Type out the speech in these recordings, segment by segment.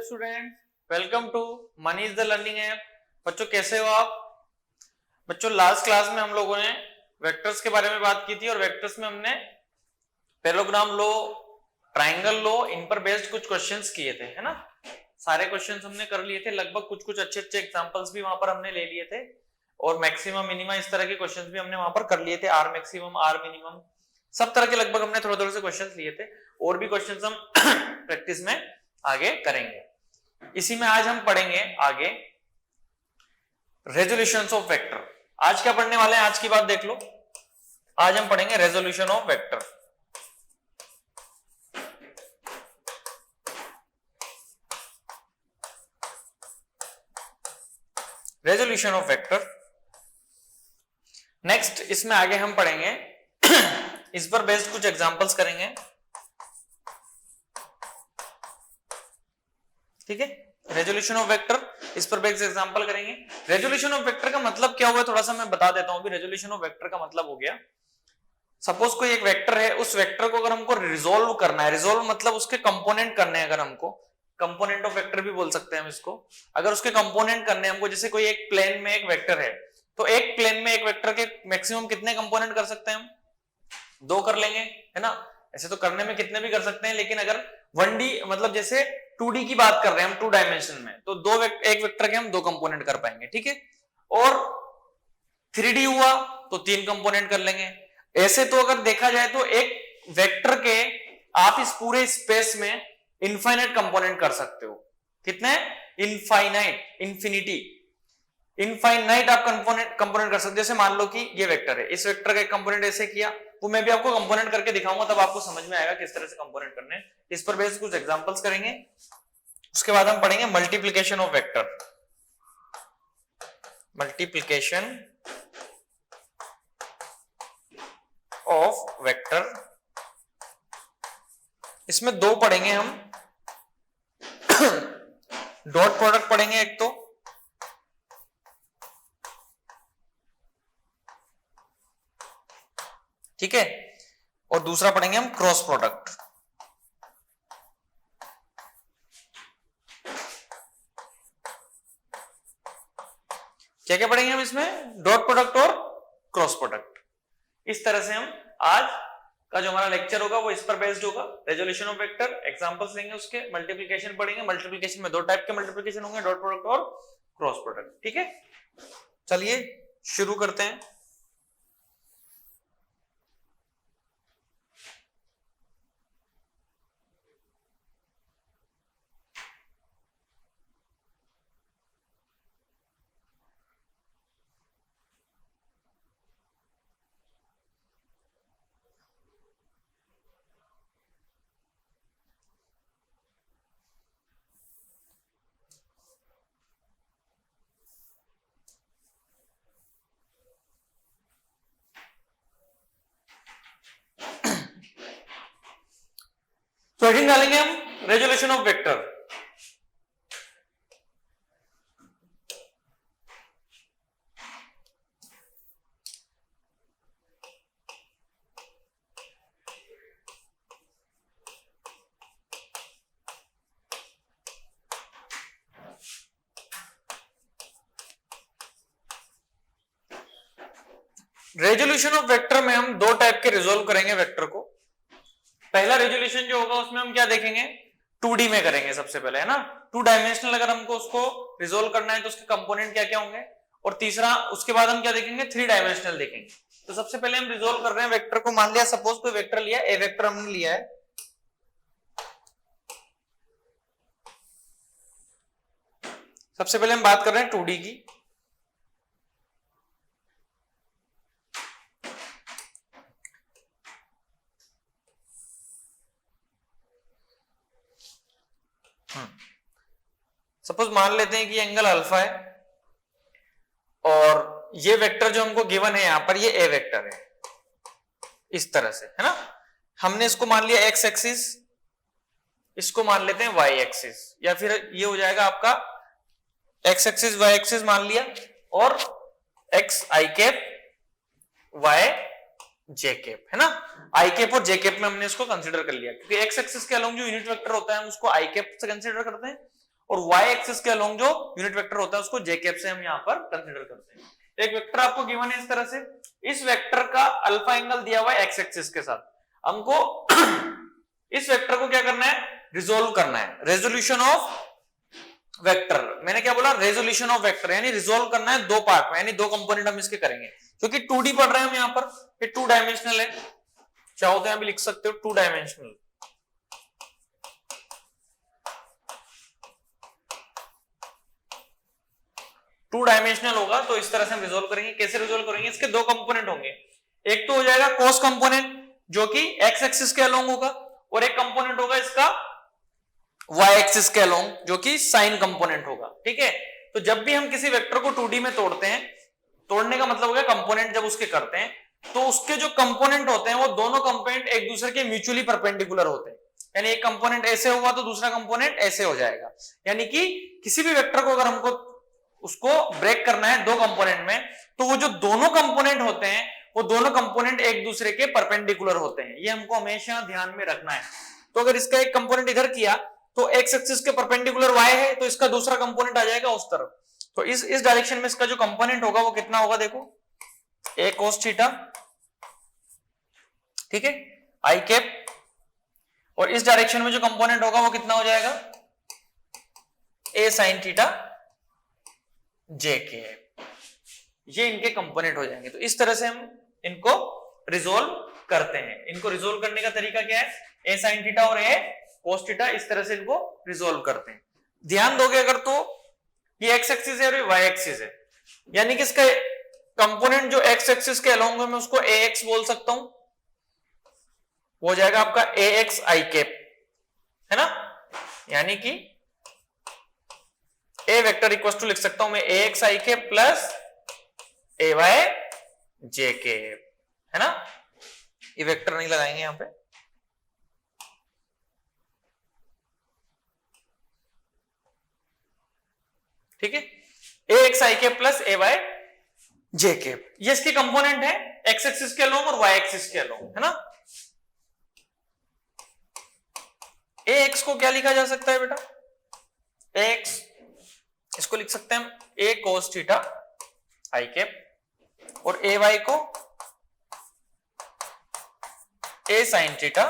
Student, welcome to money is the learning app. बच्चों कैसे हो आप? बच्चों लास्ट क्लास में हम लोगों ने वेक्टर्स के बारे में बात की थी और वेक्टर्स में हमने पैरेललोग्राम लो, ट्राइंगल लो, इन पर बेस्ड कुछ क्वेश्चंस किए थे, है ना। सारे क्वेश्चंस हमने कर लिए थे लगभग, कुछ कुछ अच्छे अच्छे एग्जांपल्स भी वहां पर हमने ले लिए थे और मैक्सिमम मिनिमा इस तरह के क्वेश्चंस भी हमने वहां पर कर लिए थे। आर मैक्सिमम, आर मिनिमम, सब तरह के लगभग हमने थोड़े थोड़े से क्वेश्चंस लिए थे और भी क्वेश्चंस हम प्रैक्टिस में आगे करेंगे। इसी में आज हम पढ़ेंगे आगे रेजोल्यूशंस ऑफ वेक्टर। आज क्या पढ़ने वाले हैं? आज की बात देख लो। आज हम पढ़ेंगे resolution of vector. Resolution of vector. Next इसमें आगे हम पढ़ेंगे इस पर बेस्ड कुछ एग्जांपल्स करेंगे, ठीक है। रेजोल्यूशन ऑफ वेक्टर, इस पर बेस्ड एग्जांपल करेंगे। रेजोल्यूशन ऑफ वेक्टर का मतलब क्या हुआ थोड़ा सा मैं बता देता हूं। अभी रेजोल्यूशन ऑफ वेक्टर का मतलब हो गया, सपोज कोई एक वेक्टर है, उस वेक्टर को अगर हमको रिजोल्व करना है, रिजोल्व मतलब उसके कंपोनेंट करने हैं, अगर हमको कंपोनेंट ऑफ वेक्टर भी बोल सकते हैं हम इसको। अगर उसके कंपोनेंट करने हैं हमको, जैसे कोई एक प्लेन में एक वेक्टर है, तो एक प्लेन में एक वेक्टर के मैक्सिमम कितने कंपोनेंट कर सकते हैं हम? 2 कर लेंगे, है ना। ऐसे तो करने में कितने भी कर सकते हैं, लेकिन अगर 1D मतलब जैसे 2D की बात कर रहे हैं हम, 2 डायमेंशन में, तो एक वेक्टर के हम 2 कंपोनेंट कर पाएंगे, ठीक है। और 3D हुआ तो 3 कंपोनेंट कर लेंगे। ऐसे तो अगर देखा जाए तो एक वेक्टर के आप इस पूरे स्पेस में इनफाइनाइट कंपोनेंट कर सकते हो। कितने? इनफाइनाइट, इंफिनिटी, इनफाइनाइट आप कंपोनेंट कर सकते हो। जैसे मान लो कि ये वेक्टर है, इस वेक्टर का एक कंपोनेंट ऐसे किया, तो मैं भी आपको कंपोनेंट करके दिखाऊंगा, तब आपको समझ में आएगा किस तरह से कंपोनेंट करने हैं। इस पर बेस्ड कुछ एग्जांपल्स करेंगे। उसके बाद हम पढ़ेंगे multiplication of vector. Multiplication of vector, इसमें 2 पढ़ेंगे हम। डॉट प्रोडक्ट पढ़ेंगे एक तो, ठीक है, और दूसरा पढ़ेंगे हम क्रॉस प्रोडक्ट। क्या क्या पढ़ेंगे हम इसमें? डॉट प्रोडक्ट और क्रॉस प्रोडक्ट। इस तरह से हम आज का जो हमारा लेक्चर होगा वो इस पर बेस्ड होगा। रेजोल्यूशन ऑफ वेक्टर, एग्जांपल्स लेंगे उसके, मल्टीप्लिकेशन पढ़ेंगे। मल्टीप्लिकेशन में 2 टाइप के मल्टीप्लिकेशन होंगे, डॉट प्रोडक्ट और क्रॉस प्रोडक्ट, ठीक है। चलिए शुरू करते हैं। तो हेडिंग डालेंगे हम resolution of vector. Resolution of vector में हम 2 टाइप के रिजोल्व करेंगे वेक्टर को। पहला रेजोल्यूशन जो होगा उसमें हम क्या देखेंगे? 2D में करेंगे सबसे पहले, है ना। 2 डायमेंशनल अगर हमको उसको रिजोल्व करना है तो उसके कंपोनेंट क्या क्या होंगे। और तीसरा, उसके बाद हम क्या देखेंगे? 3 डायमेंशनल देखेंगे। तो सबसे पहले हम रिजोल्व कर रहे हैं वेक्टर को। मान लिया सपोज कोई वेक्टर लिया, ए वेक्टर हमने लिया है, सबसे पहले हम बात कर रहे हैं 2D की। सपोज मान लेते हैं कि एंगल अल्फा है और ये वेक्टर जो हमको गिवन है यहां पर, ये ए वेक्टर है, इस तरह से, है ना। हमने इसको मान लिया एक्स एक्सिस, इसको मान लेते हैं वाई एक्सिस, या फिर ये हो जाएगा आपका एक्स एक्सिस वाई एक्सिस मान लिया, और एक्स आई कैप वाई जे कैप, है ना। आई कैप और जे कैप में हमने इसको कंसीडर कर लिया, क्योंकि एक्स एक्सिस के अलोंग जो यूनिट वेक्टर होता है हम उसको आई कैप से कंसीडर करते हैं, और वाई एक्सिस के अलोंग जो यूनिट वेक्टर होता है उसको जे कैप से हम यहाँ पर कंसिडर करते हैं। एक वेक्टर आपको गिवन है इस तरह से, इस वेक्टर का अल्फा एंगल दिया हुआ है एक्स एक्सिस के साथ, हमको इस वेक्टर को क्या करना है, रिजोल्व करना है। रेजोल्यूशन ऑफ वेक्टर, मैंने क्या बोला, रेजोल्यूशन ऑफ वेक्टर, यानी रिजोल्व करना है दो पार्ट में, यानी दो कंपोनेंट हम इसके करेंगे, क्योंकि 2D पढ़ रहे हैं हम यहाँ पर, ये 2 डायमेंशनल है, चाहो तो यहां भी लिख सकते हो 2 डायमेंशनल। टू डायमेंशनल होगा तो इस तरह से हम रिजोल्व करेंगे। कैसे रिजोल्व करेंगे, इसके दो कंपोनेंट होंगे, एक तो हो जाएगा कॉस कंपोनेंट जो कि एक्स एक्सिस के अलोंग होगा, और एक कंपोनेंट होगा इसका वाई एक्सिस के अलोंग जो कि साइन कंपोनेंट होगा। ठीक है, तो जब भी हम किसी वेक्टर को 2D में तोड़ते हैं, तोड़ने का मतलब हो गया कंपोनेंट जब उसके करते हैं, तो उसके जो कंपोनेंट होते हैं वो दोनों कंपोनेंट एक दूसरे के म्यूचुअली परपेंडिकुलर होते हैं, यानी एक कंपोनेंट ऐसे हुआ तो दूसरा कंपोनेंट ऐसे हो जाएगा। यानी कि किसी भी वेक्टर को अगर हमको उसको ब्रेक करना है दो कंपोनेंट में, तो वो जो दोनों कंपोनेंट होते हैं वो दोनों कंपोनेंट एक दूसरे के परपेंडिकुलर होते हैं, ये हमको हमेशा ध्यान में रखना है। तो अगर इसका एक कंपोनेंट इधर किया तो एक्स एक्सिस के परपेंडिकुलर वाई है, तो इसका दूसरा कंपोनेंट आ जाएगा उस तरफ, तो इस डायरेक्शन में इसका जो कंपोनेंट होगा वो कितना होगा, देखो ए कोस थीटा, ठीक है, आई कैप, और इस डायरेक्शन में जो कंपोनेंट होगा वो कितना हो जाएगा, ए साइन थीटा जे के, ये इनके कंपोनेंट हो जाएंगे। तो इस तरह से हम इनको रिजोल्व करते हैं। इनको रिजोल्व करने का तरीका क्या है, ए साइन थीटा और ए कोस थीटा, इस तरह से इनको रिजोल्व करते हैं। ध्यान दोगे अगर तो ये एक्स एक्सिस है और ये वाई एक्सिस है, यानी कि इसका कंपोनेंट जो एक्स एक्सिस के अलोंग है मैं उसको ए एक्स बोल सकता हूं, वो हो जाएगा आपका ए एक्स आई कैप, है ना, यानी कि ए वेक्टर इक्वल टू लिख सकता हूं मैं ए एक्स आई कैप प्लस ए वाई जे कैप, है ना, ये वेक्टर नहीं लगाएंगे यहां पे, ठीक है, ए एक्स आई कैप प्लस ए वाई जे कैप, ये इसके कंपोनेंट है एक्स एक्सिस के अलोंग और वाई एक्सिस के अलोंग, है ना। ए एक्स को क्या लिखा जा सकता है बेटा, ए एक्स इसको लिख सकते हैं हम ए कोस थीटा आई कैप, और ए वाई को ए साइन थीटा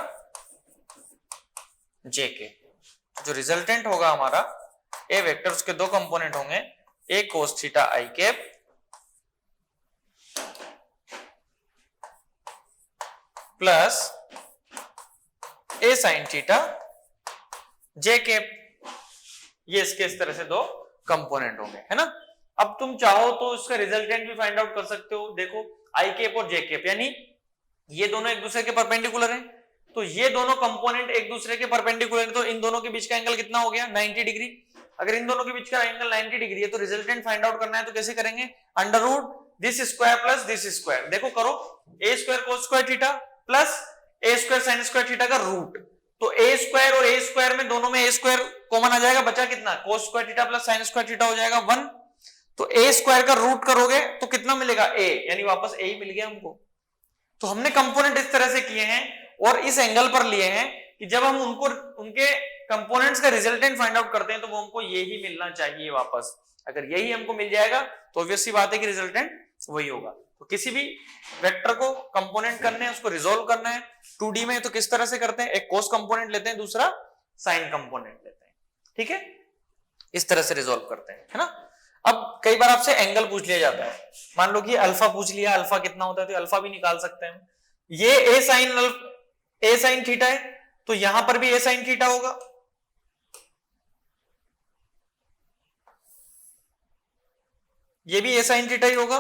जे के। जो रिजल्टेंट होगा हमारा ए वेक्टर, उसके दो कंपोनेंट होंगे, ए कोस थीटा आई कैप प्लस ए साइन थीटा जे कैप, ये इसके इस तरह से दो कंपोनेंट होंगे, है ना। अब तुम चाहो तो इसका रिजल्टेंट भी फाइंड आउट कर सकते हो। देखो आई कैप और जे कैप, यानी ये दोनों एक दूसरे के परपेंडिकुलर हैं, तो ये दोनों कंपोनेंट एक दूसरे के परपेंडिकुलर हैं, तो इन दोनों के बीच का एंगल कितना हो गया, 90 डिग्री। अगर इन दोनों के बीच का एंगल 90 डिग्री है तो रिजल्टेंट फाइंड आउट करना है, तो कैसे करेंगे, under root this square plus this square, देखो करो, a square cos square theta plus a square sine square theta का रूट, तो ए स्क्वायर और ए स्क्वायर में दोनों में ए स्क्वायर कॉमन आ जाएगा, बचा कितना, कोस square theta plus sign square theta हो जाएगा 1, तो ए स्क्वायर का रूट करोगे तो कितना मिलेगा, ए, यानी वापस ए ही मिल गया हमको। तो हमने कंपोनेंट इस तरह से किए हैं और इस एंगल पर लिए हैं कि जब हम उनको उनके कंपोनेंट्स का रिजल्टेंट फाइंड आउट करते हैं तो वो हमको यही मिलना चाहिए वापस। अगर यही हमको मिल जाएगा तो ऑब्वियस सी बात है कि रिजल्टेंट वही होगा। तो किसी भी वेक्टर को कंपोनेंट करने हैं, उसको रिजोल्व करना है 2D में, तो किस तरह से करते हैं, एक कोस कंपोनेंट लेते हैं, दूसरा साइन कंपोनेंट लेते हैं, ठीक है, इस तरह से रिजोल्व करते हैं, है ना। अब कई बार आपसे एंगल पूछ लिया जाता है, मान लो कि अल्फा पूछ लिया, अल्फा कितना होता है, तो अल्फा भी निकाल सकते हैं। ये ए साइन थीटा है, तो यहां पर भी ए साइन थीटा होगा, ये भी ए साइन थीटा ही होगा,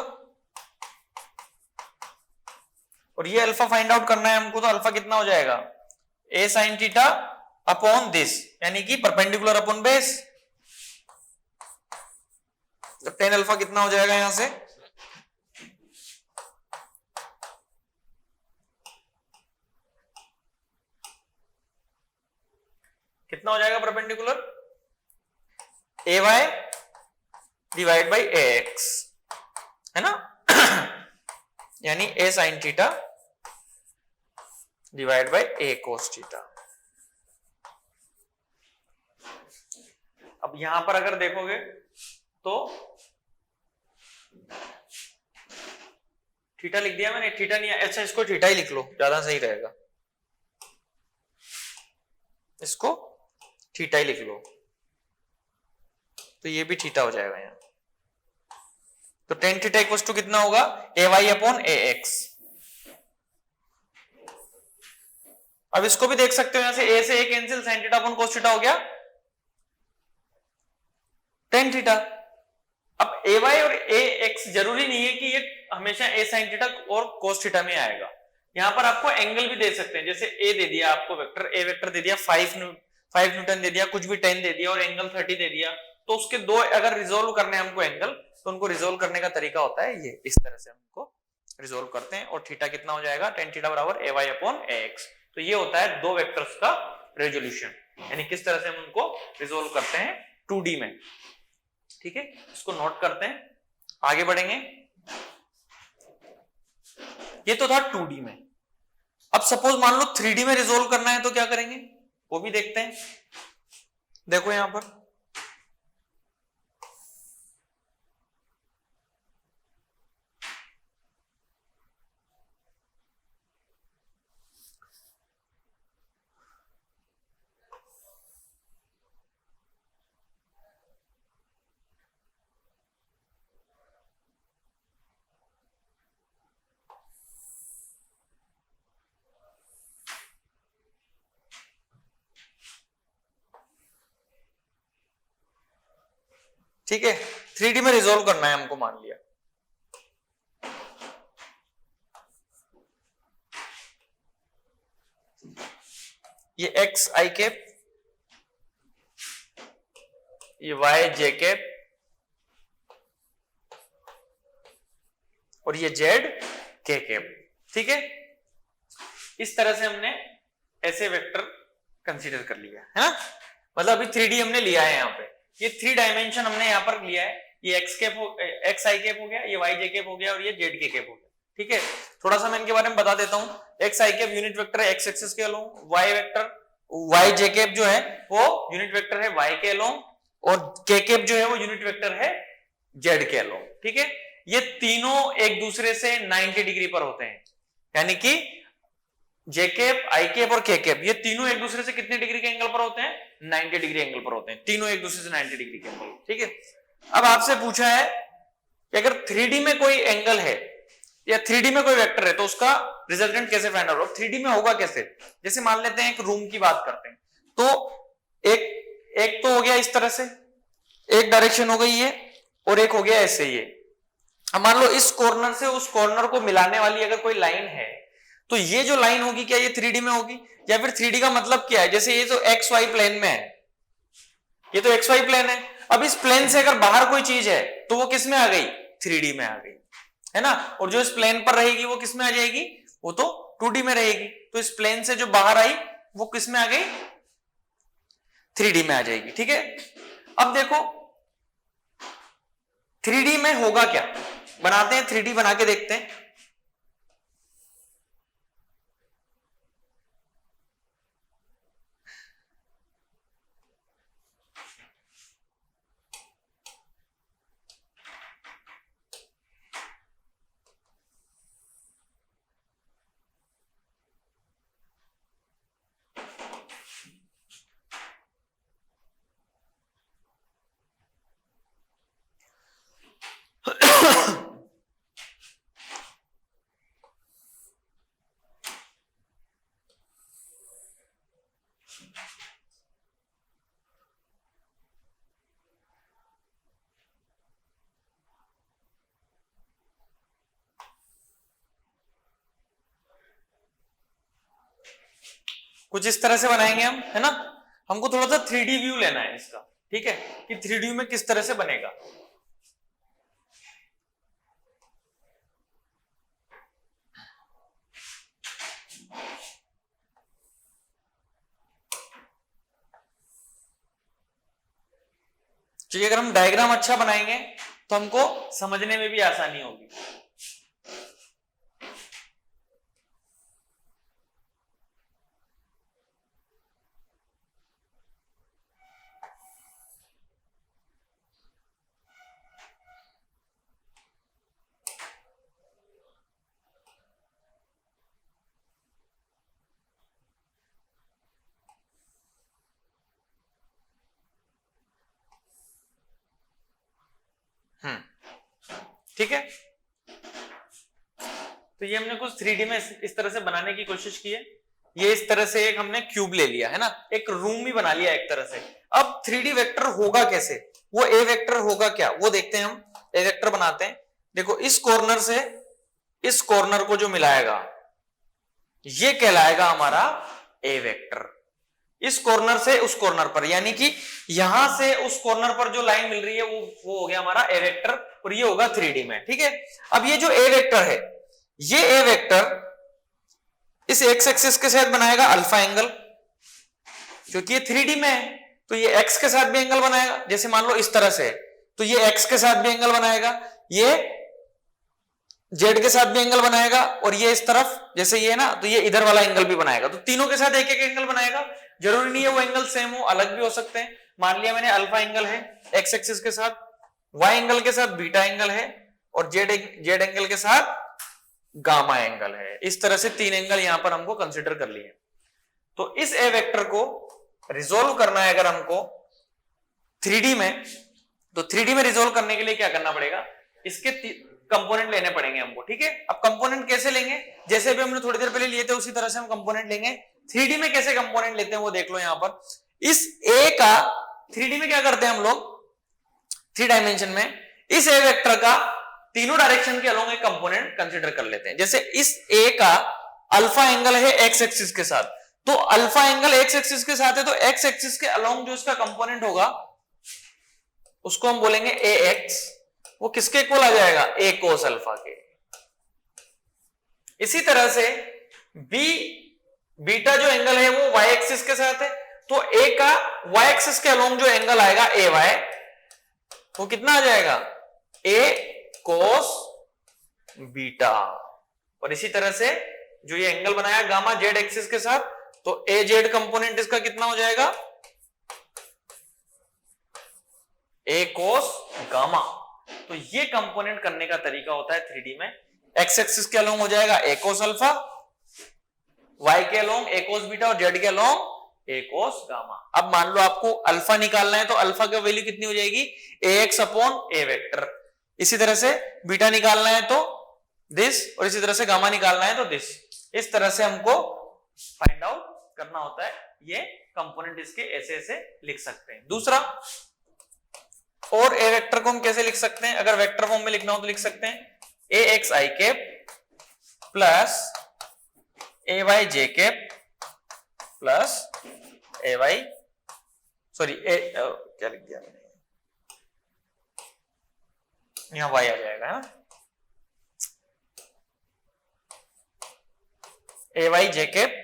और ये अल्फा फाइंड आउट करना है हमको, तो अल्फा कितना हो जाएगा, a sine theta upon this, यानी कि परपेंडिकुलर अपॉन बेस, तो टेन अल्फा कितना हो जाएगा यहां से, कितना हो जाएगा perpendicular, a y divide by a x, है ना, यानी a sine theta divide by a cos theta. अब यहां पर अगर देखोगे तो थीटा लिख दिया मैंने, थीटा नहीं, अच्छा इसको थीटा ही लिख लो, ज्यादा सही रहेगा, इसको थीटा ही लिख लो, तो ये भी थीटा हो जाएगा यहाँ। तो टेन थीटा इक्वल्स टू कितना होगा, ए वाई अपॉन ए एक्स। अब इसको भी देख सकते हो, यहां से ए से a cancel, sine theta upon cos theta हो गया टेन थीटा। अब ए वाई और ए एक्स जरूरी नहीं है कि ये हमेशा ए साइन थीटा और कोस थीटा में आएगा, यहां पर आपको एंगल भी दे सकते हैं, जैसे ए दे दिया आपको वेक्टर, ए वेक्टर दे दिया 5 न्यूटन दे दिया, कुछ भी 10 दे दिया और एंगल 30 दे दिया, तो उसके दो अगर रिजोल्व करने हैं हमको एंगल, तो उनको रिजोल्व करने का तरीका होता है ये, इस तरह से हम उनको रिजोल्व करते हैं। और थीटा कितना हो जाएगा, टेन थीटा बराबर ए वाई अपॉन ए एक्स। तो ये होता है दो वेक्टर्स का रेजोल्यूशन, यानी किस तरह से हम उनको रिजोल्व करते हैं 2D में। ठीक है, इसको नोट करते हैं, आगे बढ़ेंगे। ये तो था 2D में। अब सपोज मान लो 3D में रिजोल्व करना है तो क्या करेंगे, वो भी देखते हैं। देखो यहां पर ठीक है, 3D में रिजोल्व करना है हमको, मान लिया ये एक्स आई कैप, ये वाई जे कैप और ये जेड के कैप। ठीक है, इस तरह से हमने ऐसे वेक्टर कंसीडर कर लिया है ना, मतलब अभी 3D हमने लिया है, यहाँ पे ये 3 डायमेंशन हमने यहाँ पर लिया है, ये एक्स कैप एक्स आई कैप हो गया, ये वाई जे कैप हो गया और ये जेड के कैप हो गया। ठीक है, थोड़ा सा मैं इनके बारे में बता देता हूँ। एक्स आई कैप यूनिट वेक्टर है एक्स एक्सिस के along, Y vector Y j cap जो है वो यूनिट वेक्टर है वाई के अलोंग, और के कैप जो है वो यूनिट वेक्टर है जेड के अलोंग। ठीक है, ये तीनों एक दूसरे से 90 डिग्री पर होते हैं, यानी कि जे कैप आई कैप और के कैप ये तीनों एक दूसरे से कितने डिग्री के एंगल पर होते हैं, 90 डिग्री एंगल पर होते हैं, तीनों एक दूसरे से 90 डिग्री के एंगल। ठीक है, अब आपसे पूछा है कि अगर 3D में कोई एंगल है या 3D में कोई वेक्टर है तो उसका रिजल्टेंट कैसे फाइंड आउट हो, 3D में होगा कैसे। जैसे मान लेते हैं एक रूम की बात करते हैं, तो एक तो हो गया इस तरह से, एक डायरेक्शन हो गई ये, और एक हो गया ऐसे ये। अब मान लो इस कॉर्नर से उस कॉर्नर को मिलाने वाली अगर कोई लाइन है, तो ये जो लाइन होगी क्या ये 3D में होगी, या फिर 3D का मतलब क्या है, जैसे ये जो एक्स वाई प्लेन में है, ये तो एक्स वाई प्लेन है, अब इस प्लेन से अगर बाहर कोई चीज है तो वो किस में आ गई, 3D में आ गई, है ना। और जो इस प्लेन पर रहेगी वो किस में आ जाएगी, वो तो 2D में रहेगी। तो इस प्लेन से जो बाहर आई वो किस में आ गई, 3D में आ जाएगी। ठीक है, अब देखो 3D में होगा क्या, बनाते हैं 3D बना के देखते हैं। कुछ इस तरह से बनाएंगे हम, है ना। हमको थोड़ा सा 3D व्यू लेना है इसका, ठीक है, कि 3D में किस तरह से बनेगा। क्योंकि अगर हम डायग्राम अच्छा बनाएंगे तो हमको समझने में भी आसानी होगी। ठीक है। तो ये हमने कुछ 3D में इस तरह से बनाने की कोशिश की है। ये इस तरह से एक हमने क्यूब ले लिया है ना, एक रूम भी बना लिया एक तरह से। अब 3D वेक्टर होगा कैसे, वो ए वेक्टर होगा क्या, वो देखते हैं हम। ए वेक्टर बनाते हैं। देखो इस कॉर्नर से इस कॉर्नर को जो मिलाएगा ये कहलाएगा हमारा ए वेक्टर। इस कॉर्नर से उस कॉर्नर पर, यानी कि यहां से उस कॉर्नर पर जो लाइन मिल रही है वो हो गया हमारा ए वेक्टर, और ये होगा 3D में। ठीक है। अब ये जो ए वेक्टर है, ये ए वेक्टर इस एक्स एक्सिस के साथ बनाएगा अल्फा एंगल, क्योंकि ये 3D में है तो ये एक्स के साथ भी एंगल बनाएगा। जैसे मान लो इस तरह से, तो ये एक्स के साथ भी एंगल बनाएगा, ये जेड के साथ भी एंगल बनाएगा, और ये इस तरफ जैसे ये है ना, तो ये इधर वाला एंगल भी बनाएगा। तो तीनों के साथ एक एक एंगल बनाएगा। जरूरी नहीं है वो एंगल सेम हो, अलग भी हो सकते हैं। मान लिया मैंने अल्फा एंगल है एक्स एक्सिस के साथ, वाई एंगल के साथ बीटा एंगल है, और जेड एंगल के साथ गामा एंगल है। इस तरह से 3 एंगल यहां पर हमको कंसिडर कर लिए। तो इस ए वेक्टर को रिजोल्व करना है अगर हमको 3D में, तो 3D में रिजोल्व करने के लिए क्या करना पड़ेगा, इसके कंपोनेंट लेने पड़ेंगे हमको। ठीक है। अब कंपोनेंट कैसे लेंगे, जैसे भी हमने थोड़ी देर पहले लिए थे उसी तरह से हम कंपोनेंट लेंगे। 3D में कैसे कंपोनेंट लेते हैं वो देख लो। यहां पर इस ए का 3D में क्या करते हैं हम लोग, 3 डायमेंशन में इस ए वेक्टर का तीनों डायरेक्शन के अलोंग एक कंपोनेंट कंसीडर कर लेते हैं। जैसे इस ए का अल्फा एंगल है एक्स एक्सिस के साथ, तो अल्फा एंगल एक्स एक्सिस के साथ है, तो एक्स एक्सिस के अलोंग जो इसका कंपोनेंट होगा उसको हम बोलेंगे ए एक्स। वो किसके इक्वल आ जाएगा, ए कोस अल्फा के। इसी तरह से बीटा जो एंगल है वो वाई एक्सिस के साथ है, तो ए का वाई एक्सिस के अलोंग जो एंगल आएगा ए वाई, वो कितना आ जाएगा, ए कोस बीटा। और इसी तरह से जो ये एंगल बनाया गामा जेड एक्सिस के साथ, तो ए जेड कंपोनेंट इसका कितना हो जाएगा, ए कोस गामा। तो ये कंपोनेंट करने का तरीका होता है 3D में। एक्स एक्सिस के अलोंग हो जाएगा ए कोस अल्फा, वाई के अलोंग ए कोस बीटा, और जेड के अलोंग ए कोस गामा। अब मान लो आपको अल्फा निकालना है, तो अल्फा की वैल्यू कितनी हो जाएगी, ए एक्स अपॉन ए वेक्टर। इसी तरह से बीटा निकालना है तो दिस, और इसी तरह से गामा निकालना है तो दिस। इस तरह से हमको फाइंड आउट करना होता है। ये कंपोनेंट इसके ऐसे ऐसे लिख सकते हैं। दूसरा, और ए वेक्टर को हम कैसे लिख सकते हैं, अगर वेक्टर फॉर्म में लिखना हो तो लिख सकते हैं ए एक्स आई कैप प्लस ए वाई जे कैप प्लस ए वाई, सॉरी क्या लिख दिया मैंने, यहां वाई आ जाएगा है ना, a y j cap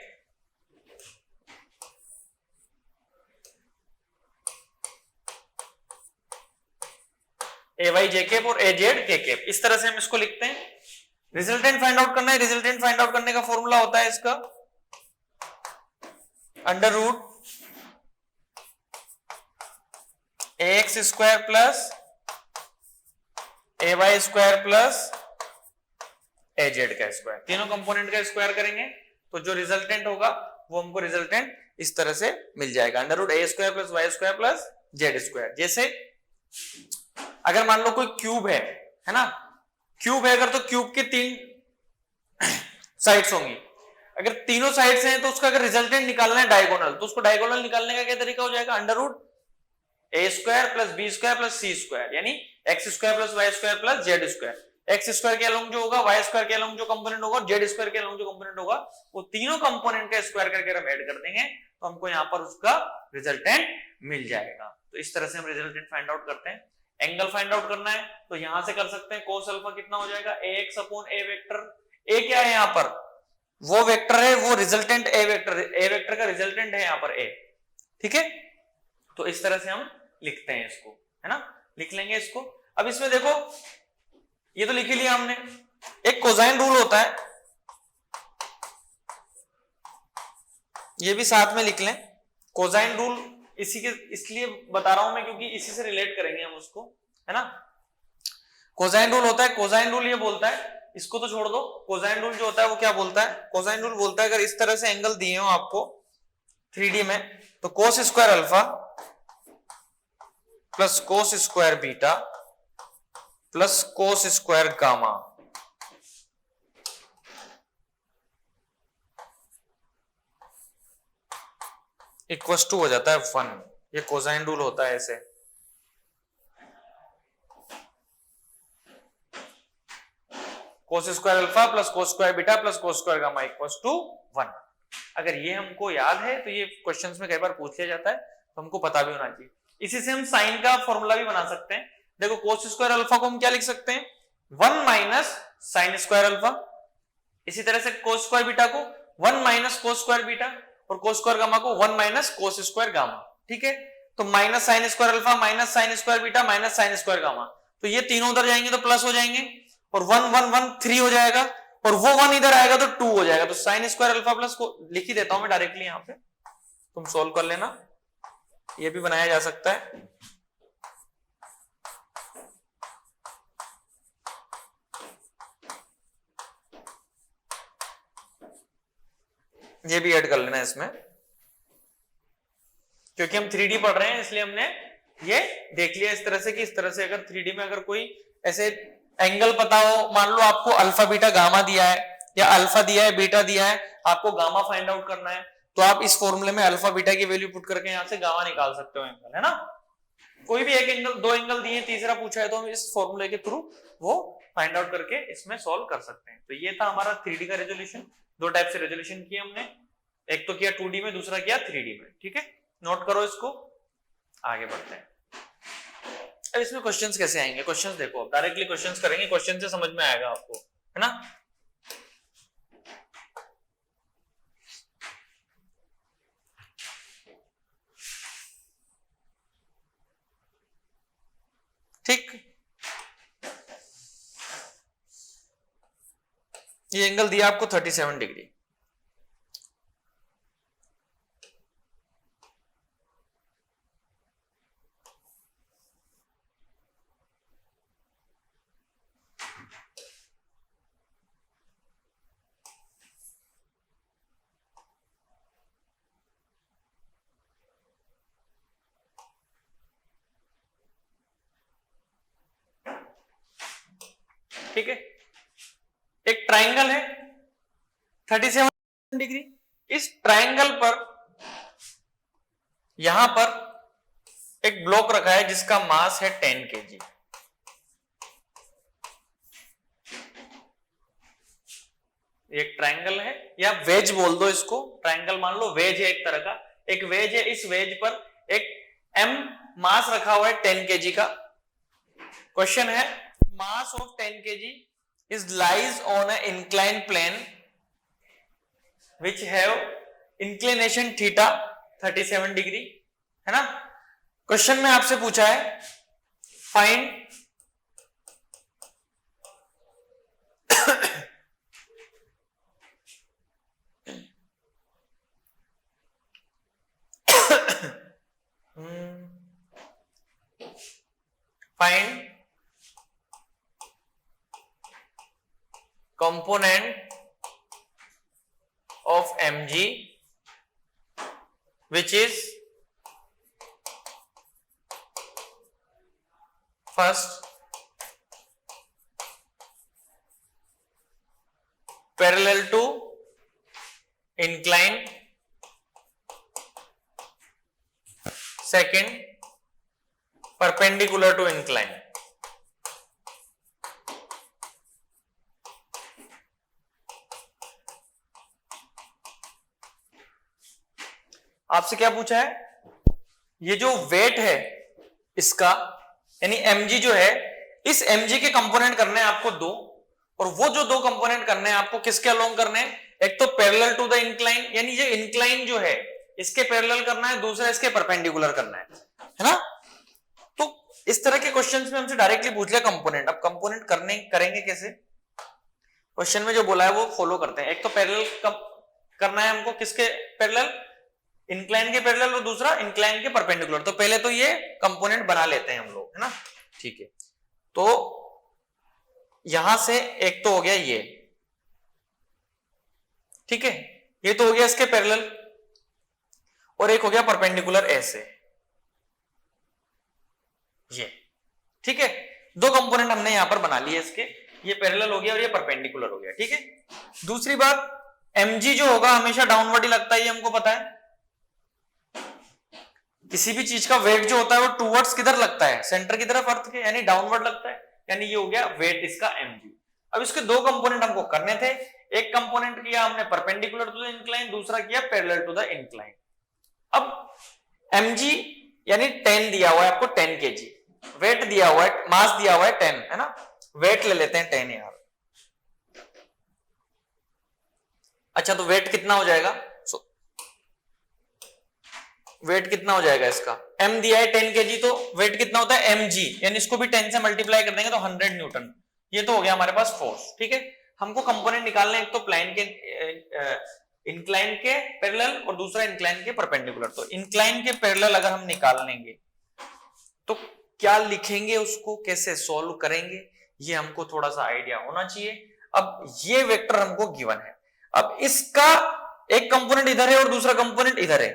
a y j cap और ए जेड के कैप। इस तरह से हम इसको लिखते हैं। रिजल्टेंट फाइंड आउट करना है। रिजल्टेंट फाइंड आउट करने का फॉर्मूला होता है इसका अंडर रूट ए एक्स स्क्वायर प्लस ए वाई स्क्वायर प्लस ए जेड का स्क्वायर। तीनों कंपोनेंट का स्क्वायर करेंगे तो जो रिजल्टेंट होगा वो हमको रिजल्टेंट इस तरह से मिल जाएगा, under root a square plus y square plus z square. जैसे अगर मान लो कोई क्यूब है ना, क्यूब है अगर, तो क्यूब के 3 साइड्स होंगी। अगर तीनों साइड्स हैं तो उसका अगर रिजल्टेंट निकालना है डायगोनल, तो उसको डायगोनल निकालने का क्या तरीका हो जाएगा, under root a square plus b square plus c square, यानी x square plus y square plus z square. X square के अलोंग जो होगा, वाई स्क्वायर के अलोंग जो कंपोनेंट होगा, जेड स्क्वायर के अलोंग जो कंपोनेंट होगा, वो तीनों कंपोनेंट का स्क्वायर करके हम ऐड कर देंगे तो हमको यहाँ पर उसका रिजल्टेंट मिल जाएगा। तो इस तरह से हम रिजल्टेंट फाइंड आउट करते हैं। एंगल फाइंड आउट करना है तो यहां से कर सकते हैं, कोस अल्फा कितना हो जाएगा, ए एक्स अपॉन ए वेक्टर। ए क्या है यहाँ पर, वो वेक्टर है, वो रिजल्टेंट ए वेक्टर का रिजल्टेंट है यहाँ पर ए। ठीक है। तो इस तरह से हम लिखते हैं इसको, है ना, लिख लेंगे इसको। अब इसमें देखो ये तो लिख ही लिया हमने। एक कोसाइन रूल होता है, ये भी साथ में लिख लें। कोसाइन रूल इसी के इसलिए बता रहा हूं मैं क्योंकि इसी से रिलेट करेंगे हम उसको, है ना। कोसाइन रूल होता है, कोसाइन रूल ये बोलता है, इसको तो छोड़ दो, कोसाइन रूल जो होता है वो क्या बोलता है, कोसाइन रूल बोलता है अगर इस तरह से एंगल दिए हो आपको 3D में, तो cos square alpha plus cos square beta plus cos square gamma equals to हो जाता है 1। ये कोसाइन रूल होता है ऐसे। Cos square alpha plus cos square beta plus cos square gamma equals to 1। अगर ये हमको याद है तो ये क्वेश्चंस में कई बार पूछ लिया जाता है, तो हमको पता भी होना चाहिए। इसी से हम साइन का फॉर्मूला भी बना सकते हैं। देखो कोस स्क्वायर अल्फा को हम क्या लिख सकते हैं, 1 माइनस साइन स्क्वायर अल्फा। इसी तरह से कोस स्क्वायर बीटा को 1 माइनस कोस स्क्वायर बीटा और कोस स्क्वायर गामा को 1 माइनस कोस स्क्वायर गामा। ठीक है, तो minus sine square alpha minus sine square beta minus sine square gamma, तो ये तीनों उधर जाएंगे तो प्लस हो जाएंगे और 1 1 1 3 हो जाएगा और वो 1 इधर आएगा तो 2 हो जाएगा। तो साइन स्क्वायर अल्फा प्लस को लिख ही देता हूं मैं डायरेक्टली, यहां पे तुम सोल्व कर लेना, ये भी बनाया जा सकता है। ये भी ऐड कर लेना इसमें, क्योंकि हम 3D पढ़ रहे हैं इसलिए हमने ये देख लिया इस तरह से कि इस तरह से अगर 3D में अगर कोई ऐसे एंगल पता हो, मान लो आपको अल्फा बीटा गामा दिया है या अल्फा दिया है बीटा दिया है, आपको गामा फाइंड आउट करना है, तो आप इस फॉर्मूले में अल्फा बीटा की वैल्यू पुट करके यहां से गामा निकाल सकते हो एंगल, है ना। कोई भी एक एंगल, दो एंगल दिए, तीसरा पूछा है तो हम इस फॉर्मूले के थ्रू वो फाइंड आउट करके इसमें सॉल्व कर सकते हैं। तो ये था हमारा 3D का रेजोल्यूशन। दो टाइप से रेजोल्यूशन किया हमने, एक तो किया 2D में, दूसरा किया 3D में। ठीक है, नोट करो इसको, आगे बढ़ते हैं। अब इसमें क्वेश्चंस कैसे आएंगे, क्वेश्चंस देखो, डायरेक्टली क्वेश्चंस करेंगे, क्वेश्चन से समझ में आएगा आपको, है ना। ठीक, ये एंगल दिया आपको 37 डिग्री। ठीक है, एक ट्राइंगल है 37 डिग्री। इस ट्राइंगल पर यहां पर एक ब्लॉक रखा है जिसका मास है 10 kg। एक ट्राइंगल है, या वेज बोल दो इसको, ट्राइंगल मान लो, वेज है एक तरह का, एक वेज है। इस वेज पर एक m मास रखा हुआ है 10 kg का। क्वेश्चन है, mass of 10 kg is lies on an inclined plane which have inclination theta 37 degree, है ना। क्वेश्चन में आपसे पूछा है find find component of mg which is first parallel to incline, second perpendicular to incline। आपसे क्या पूछा है, ये जो वेट है इसका, यानी mg जो है, इस mg के कंपोनेंट करने हैं आपको दो, और वो जो दो कंपोनेंट करने हैं आपको किसके अलोंग करने हैं, एक तो पैरेलल टू द इंक्लाइन, यानी ये इंक्लाइन जो है इसके पैरेलल करना है, दूसरा इसके परपेंडिकुलर करना है ना। तो इस तरह के क्वेश्चंस में हमसे डायरेक्टली पूछ लिया कंपोनेंट। अब कंपोनेंट करेंगे कैसे, क्वेश्चन में जो बोला है वो फॉलो करते हैं। एक तो पैरेलल करना है हमको, किसके पैरेलल, इंक्लाइन के पैरेलल, और दूसरा इंक्लाइन के परपेंडिकुलर। तो पहले तो ये कंपोनेंट बना लेते हैं हम लोग, है ना। ठीक है, तो यहां से एक तो हो गया ये, ठीक है, ये तो हो गया इसके पैरेलल, और एक हो गया परपेंडिकुलर ऐसे, ये, ठीक है। दो कंपोनेंट हमने यहां पर बना लिए इसके, ये पैरेलल हो गया और ये परपेंडिकुलर हो गया, ठीक है। दूसरी बात, mg जो होगा हमेशा डाउनवर्ड ही लगता है, ये हमको पता है। किसी भी चीज का वेट जो होता है वो टूवर्ड्स किधर लगता है, सेंटर की तरफ अर्थ के, यानी डाउनवर्ड लगता है, यानी ये हो गया वेट इसका mg। अब इसके दो कंपोनेंट हमको करने थे, एक कंपोनेंट किया हमने परपेंडिकुलर टू द इंक्लाइन, दूसरा किया पैरेलल टू द इंक्लाइन। अब mg यानी 10 दिया हुआ है आपको, 10 kg वेट दिया हुआ है, मास दिया हुआ है 10, है ना, वेट ले लेते हैं 10 यार। अच्छा तो वेट कितना हो जाएगा, वेट कितना हो जाएगा इसका, m दिया है 10 kg, तो वेट कितना होता है mg, यानी इसको भी 10 से मल्टीप्लाई कर देंगे तो 100 न्यूटन, ये तो हो गया हमारे पास फोर्स, ठीक है। हमको कंपोनेंट निकालने, एक तो प्लेन के इंक्लाइन के पैरेलल और दूसरा इंक्लाइन के परपेंडिकुलर। तो इंक्लाइन के पैरेलल अगर हम निकाल लेंगे तो क्या लिखेंगे, उसको कैसे सॉल्व करेंगे, ये हमको थोड़ा सा आइडिया होना चाहिए। अब ये वेक्टर हमको गिवन है, अब इसका एक कंपोनेंट इधर है और दूसरा कंपोनेंट इधर है।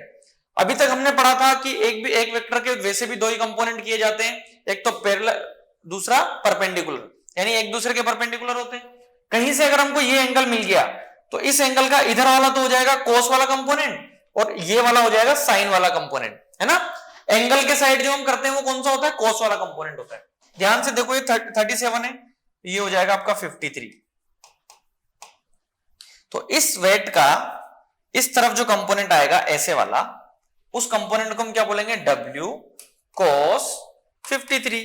अभी तक हमने पढ़ा था कि एक वेक्टर के वैसे भी दो ही कंपोनेंट किए जाते हैं, एक तो पैरेलल दूसरा परपेंडिकुलर, यानी एक दूसरे के परपेंडिकुलर होते हैं। कहीं से अगर हमको ये एंगल मिल गया तो इस एंगल का इधर वाला तो हो जाएगा कोस वाला कंपोनेंट और ये वाला हो जाएगा साइन वाला कंपोनेंट, है ना। एंगल के साइड जो हम करते हैं वो कौन सा होता है, कोस वाला कंपोनेंट होता है। ध्यान से देखो, ये 37 है, ये हो जाएगा आपका 53। तो इस वेट का इस तरफ जो कंपोनेंट आएगा ऐसे वाला, उस कंपोनेंट को हम क्या बोलेंगे, W cos 53।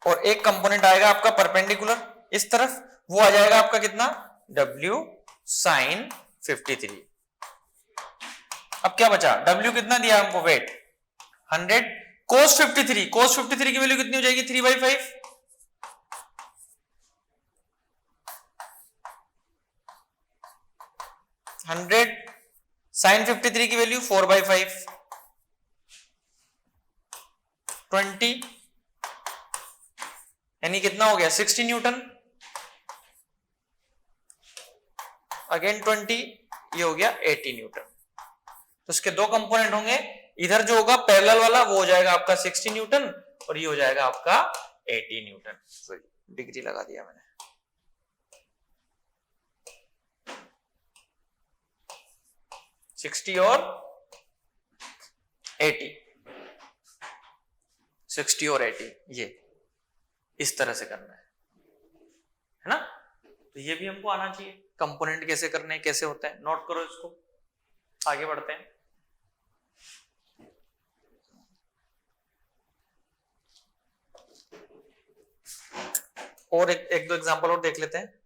और एक कंपोनेंट आएगा आपका परपेंडिकुलर इस तरफ, वो आ जाएगा आपका कितना, W sin 53। अब क्या बचा, W कितना दिया हमको, वेट 100, cos 53, cos 53 की वैल्यू कितनी हो जाएगी, 3/5। साइन 53 की वैल्यू 4/5, 20, यानी कितना हो गया 60 न्यूटन, अगेन 20, ये हो गया 80 न्यूटन। तो इसके दो कंपोनेंट होंगे, इधर जो होगा पैरेलल वाला वो हो जाएगा आपका 60 न्यूटन और ये हो जाएगा आपका 80 न्यूटन। डिग्री लगा दिया मैंने। सिक्सटी और 80, 60 और 80, ये इस तरह से करना है ना। तो ये भी हमको आना चाहिए, कंपोनेंट कैसे करने हैं, कैसे होते हैं, नोट करो इसको, आगे बढ़ते हैं। और एक दो एग्जांपल और देख लेते हैं।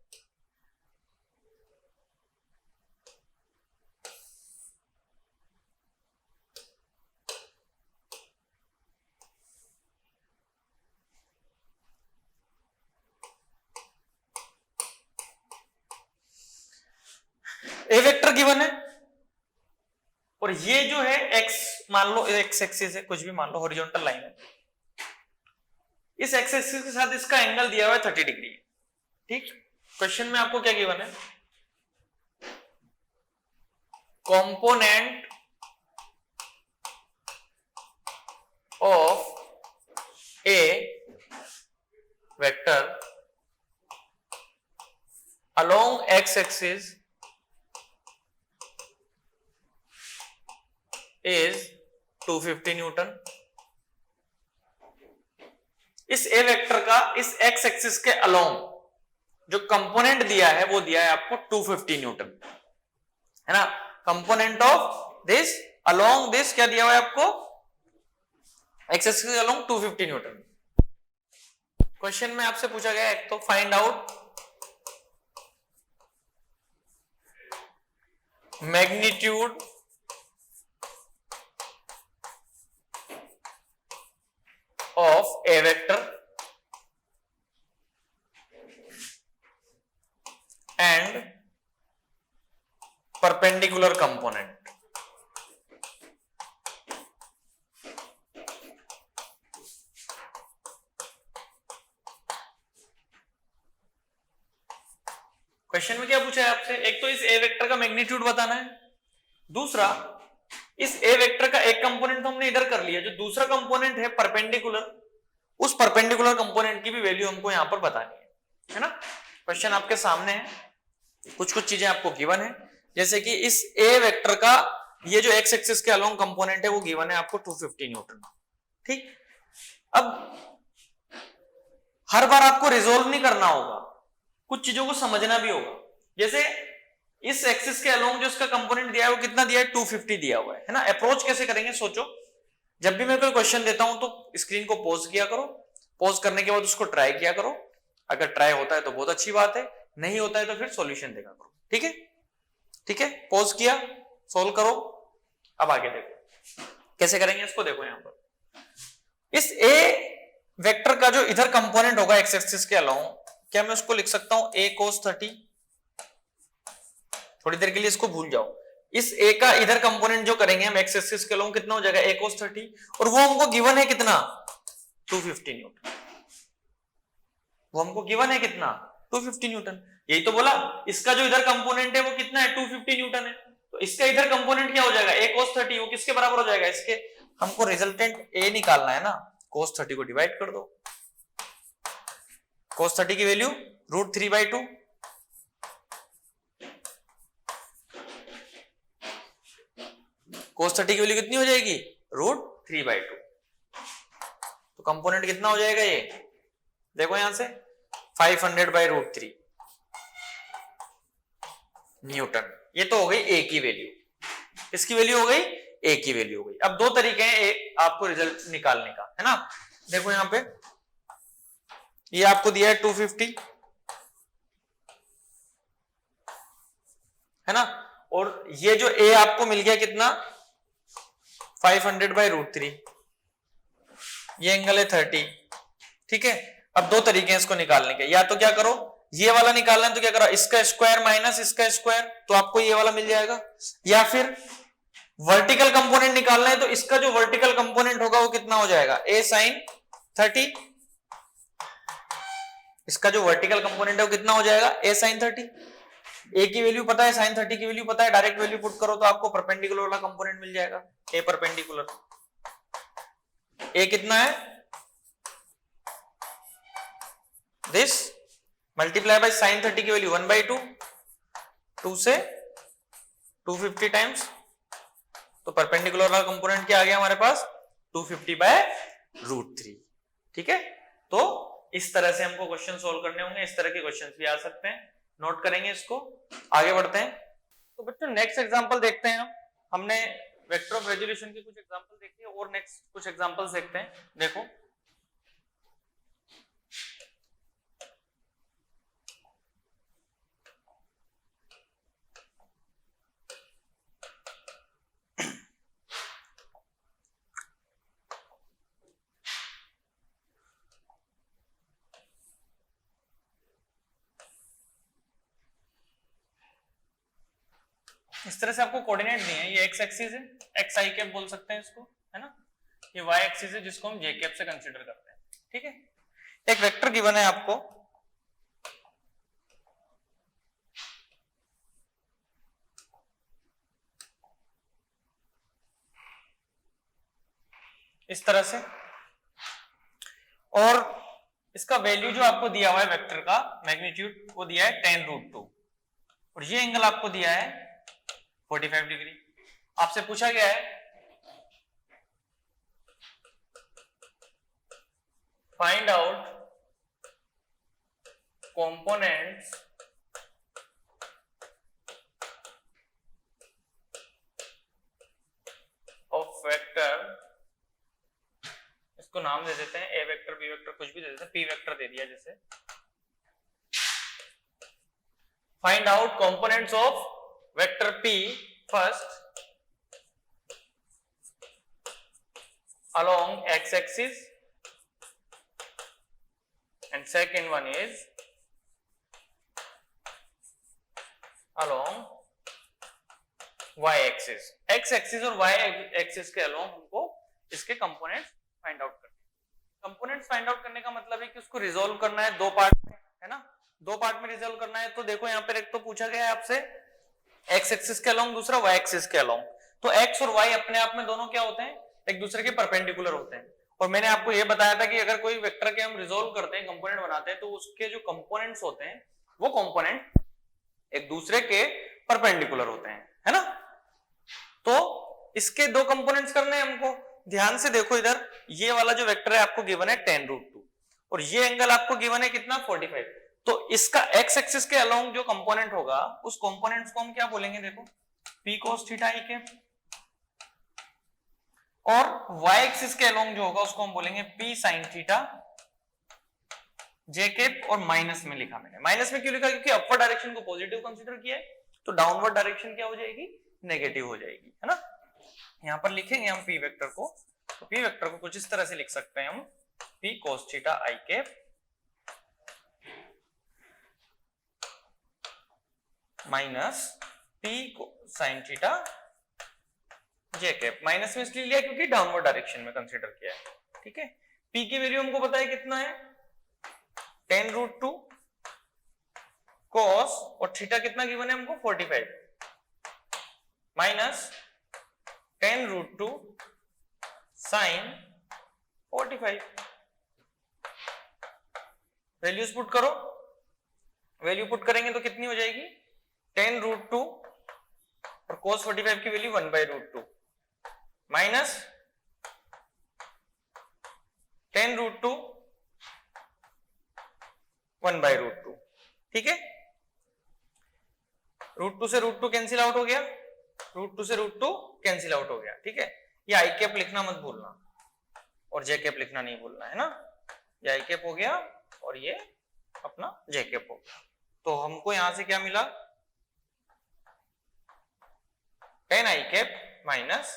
ए वेक्टर गिवन है और ये जो है एक्स, मान लो एक्स एक्सिस है, कुछ भी मान लो, हॉरिजॉन्टल लाइन है, इस एक्स एक्सिस के साथ इसका एंगल दिया हुआ है 30 डिग्री, ठीक। क्वेश्चन में आपको क्या गिवन है, component of a vector along X axis is 250 Newton. इस ए वेक्टर का इस एक्स एक्सिस के अलोंग जो कंपोनेंट दिया है वो दिया है आपको 250 न्यूटन, है ना। Component of this along this क्या दिया हुआ है आपको, एक्स एक्सिस के अलोंग 250 न्यूटन। क्वेश्चन में आपसे पूछा गया एक तो find out magnitude of a vector and perpendicular component। Question में क्या पूछा है आपसे, एक तो इस ए वेक्टर का मैग्नीट्यूड बताना है, दूसरा इस ए वेक्टर का एक कंपोनेंट तो हमने इधर कर लिया, जो दूसरा कंपोनेंट है परपेंडिकुलर उस परपेंडिकुलर कंपोनेंट की भी वैल्यू हमको यहां पर बतानी है ना। क्वेश्चन आपके सामने है, कुछ कुछ चीजें आपको गिवन है, जैसे कि इस ए वेक्टर का ये जो एक्स एक्सिस के अलोंग कंपोनेंट है वो गिवन है आपको 250 न्यूटन। ठीक, अब हर बार आपको रिजोल्व नहीं करना होगा, कुछ चीजों को समझना भी होगा। जैसे इस एक्सिस के अलोंग जो इसका कंपोनेंट दिया है वो कितना दिया है, 250 दिया हुआ है ना। अप्रोच कैसे करेंगे सोचो, जब भी मैं कोई क्वेश्चन देता हूं तो स्क्रीन को पॉज किया करो, पॉज करने के बाद उसको ट्राई किया करो, अगर ट्राई होता है तो बहुत अच्छी बात है, नहीं होता है तो फिर सॉल्यूशन देखा करो। ठीक है, ठीक है, पॉज किया, सोल्व करो। अब आगे देखो कैसे करेंगे इसको। देखो यहां पर इस ए वेक्टर का जो इधर कंपोनेंट होगा एक्स एक्सिस के अलोंग, क्या मैं उसको लिख सकता हूं a cos 30। थोड़ी देर के लिए इसको भूल जाओ, इस a का इधर कंपोनेंट जो करेंगे हम एक्स एक्सिस के अलोंग कितना हो जाएगा a cos 30, और वो हमको गिवन है कितना 250 न्यूटन। वो हमको गिवन है कितना 250 न्यूटन। यही तो बोला, इसका जो इधर कंपोनेंट है वो कितना है 250 न्यूटन है, तो इसका इधर कंपोनेंट क्या हो जाएगा a cos 30, वो किसके बराबर हो जाएगा इसके। हमको रिजल्टेंट a निकालना है ना, cos 30 को डिवाइड कर दो, cos 30 की वैल्यू √3/2, cos 30 की वैल्यू कितनी हो जाएगी √3/2। तो कंपोनेंट कितना हो जाएगा ये, देखो यहां से 500/√3 न्यूटन। ये तो हो गई ए की वैल्यू, इसकी वैल्यू हो गई ए की वैल्यू हो गई। अब दो तरीके हैं आपको रिजल्ट निकालने का, है ना। देखो यहां पे ये आपको दिया है 250, है ना, और ये जो ए आपको मिल गया कितना 500/√3, ये एंगल है 30। ठीक है, अब दो तरीके हैं इसको निकालने के, या तो क्या करो ये वाला निकालना है तो क्या करो इसका स्क्वायर माइनस इसका स्क्वायर, तो आपको ये वाला मिल जाएगा, या फिर वर्टिकल कंपोनेंट निकालना है तो इसका जो वर्टिकल कंपोनेंट होगा वो कितना हो जाएगा a sin 30, इसका जो वर्टिकल कंपोनेंट है वो कितना हो जाएगा a sin 30। a की वैल्यू पता है, sin 30 की वैल्यू पता है, डायरेक्ट वैल्यू पुट करो तो आपको परपेंडिकुलर वाला कंपोनेंट मिल जाएगा a परपेंडिकुलर। a कितना है दिस मल्टीप्लाई बाय sin 30 की वैल्यू 1/2, 2 से 250 टाइम्स, तो परपेंडिकुलर वाला कंपोनेंट क्या आ गया हमारे पास 250/√3। ठीक है, तो इस तरह से हमको क्वेश्चन सोल्व करने होंगे, इस तरह के क्वेश्चंस भी आ सकते हैं, नोट करेंगे इसको, आगे बढ़ते हैं। तो बच्चों नेक्स्ट एग्जांपल देखते हैं। हमने वेक्टर ऑफ रेजोल्यूशन के कुछ एग्जांपल देखे और नेक्स्ट कुछ एग्जांपल्स देखते हैं। देखो इस तरह से आपको कोऑर्डिनेट दिए हैं, ये एक्स एक्सिस है, एक्स आई कैप बोल सकते हैं इसको, है ना, ये वाई एक्सिस है जिसको हम जे कैप से कंसीडर करते हैं। ठीक है, एक वेक्टर गिवन है आपको, इस तरह से, और इसका वैल्यू जो आपको दिया हुआ है वेक्टर का मैग्नीट्यूड वो दिया है 10√2, और ये एंगल आपको दिया है 45 डिग्री। आपसे पूछा गया है find out components of vector, इसको नाम दे देते हैं ए वेक्टर बी वेक्टर कुछ भी दे देते हैं, पी वेक्टर दे दिया जैसे। Find out components of vector P first along x-axis and second one is along y-axis। x-axis और y-axis के along हमको इसके कंपोनेंट्स फाइंड आउट करने हैं। कंपोनेंट्स फाइंड आउट करने का मतलब है कि उसको रिजोल्व करना है दो पार्ट में, है ना, दो पार्ट में रिजोल्व करना है। तो देखो यहाँ पर एक तो पूछा गया है आपसे एक्स एक्सिस के अलोंग, दूसरा वाई एक्सिस के अलोंग। तो एक्स और वाई अपने आप में दोनों क्या होते हैं, एक दूसरे के परपेंडिकुलर होते हैं, और मैंने आपको यह बताया था कि अगर कोई वेक्टर के हम रिजोल्व करते हैं, कंपोनेंट बनाते हैं, तो उसके जो कंपोनेंट्स होते हैं वो कंपोनेंट एक दूसरे के परपेंडिकुलर होते हैं, है ना। तो इसके दो कंपोनेंट्स करने हैं हमको। ध्यान से देखो इधर, ये वाला जो वेक्टर है आपको गिवन है tan√2 और ये एंगल आपको गिवन है कितना 45। तो इसका x एक्सिस के अलोंग जो कंपोनेंट होगा उस कंपोनेंट्स को हम क्या बोलेंगे, देखो p cos theta i cap, और y एक्सिस के अलोंग जो होगा उसको हम बोलेंगे p sin theta j cap. और माइनस में लिखा मैंने, माइनस में क्यों लिखा, क्योंकि अपर डायरेक्शन को पॉजिटिव कंसीडर किया है, तो डाउनवर्ड डायरेक्शन क्या हो जाएगी, नेगेटिव हो जाएगी, है ना। यहां पर लिखेंगे हम p वेक्टर को, तो p वेक्टर को कुछ इस तरह से लिख सकते हैं हम, p cos theta i cap minus p sin theta j cap. Minus में इसलिए लिया क्योंकि डाउनवर्ड डायरेक्शन में कंसीडर किया है, ठीक है। p की वैल्यू हमको पता है कितना है, tan√2 cos, और थीटा कितना गिवन है हमको 45, minus tan√2 sin 45। Values put करो, वैल्यू पुट करेंगे तो कितनी हो जाएगी, tan√2 और cos 45 की वैल्यू 1/√2 माइनस tan√2 1/√2, ठीक है। √2 से √2 कैंसिल आउट हो गया, √2 से √2 कैंसिल आउट हो गया, ठीक है। ये आई कैप लिखना मत भूलना और जे कैप लिखना नहीं भूलना, है ना। ये आई कैप हो गया और ये अपना जे कैप हो गया। तो हमको यहां से क्या मिला, tan i cap minus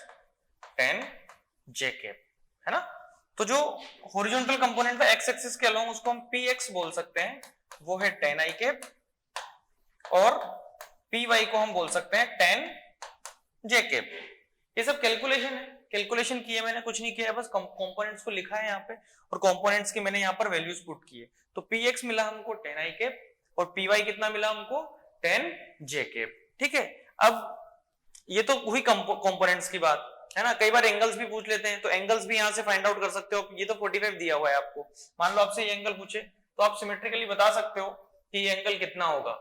tan j cap, है ना। तो जो हॉरिजॉन्टल कंपोनेंट है x एक्सिस के अलोंग उसको हम px बोल सकते हैं, वो है tan i कैप, और py को हम बोल सकते हैं tan j कैप। ये सब कैलकुलेशन है, कैलकुलेशन की है मैंने, कुछ नहीं किया है, बस कंपोनेंट्स को लिखा है यहाँ पे और कंपोनेंट्स की मैंने यहाँ पर वैल्यूज पुट की है। तो px मिला हमको tan i कैप और py कितना मिला हमको tan j कैप, ठीक है। अब ये तो हुई कंपोनेंट्स की बात, है ना। कई बार एंगल्स भी पूछ लेते हैं, तो एंगल्स भी यहां से फाइंड आउट कर सकते हो। ये तो 45 दिया हुआ है आपको, मान लो आपसे ये एंगल पूछे तो आप सिमेट्रिकली बता सकते हो कि ये एंगल कितना होगा,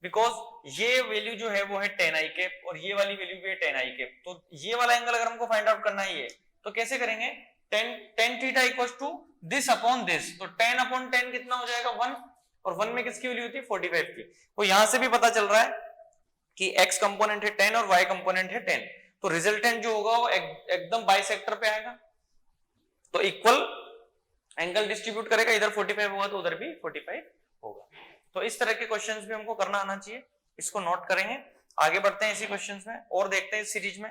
बिकॉज ये वैल्यू जो है वो है tan i कैप और ये वाली वैल्यू भी है tan i कैप। तो ये वाला एंगल अगर हमको फाइंड आउट करना है तो कैसे करेंगे, tan theta equals to this upon this, तो tan अपॉन tan कितना हो जाएगा 1, और 1 में किसकी वैल्यू होती है 45 की। तो यहां से भी पता चल रहा है कि x कंपोनेंट है 10 और y कंपोनेंट है 10, तो रिजल्टेंट जो होगा वो एकदम बाइसेक्टर पे आएगा, तो इक्वल एंगल डिस्ट्रीब्यूट करेगा, इधर 45 होगा तो उधर भी 45 होगा। तो इस तरह के क्वेश्चंस भी हमको करना आना चाहिए, इसको नोट करेंगे। आगे बढ़ते हैं इसी क्वेश्चंस में और देखते हैं इस सीरीज में।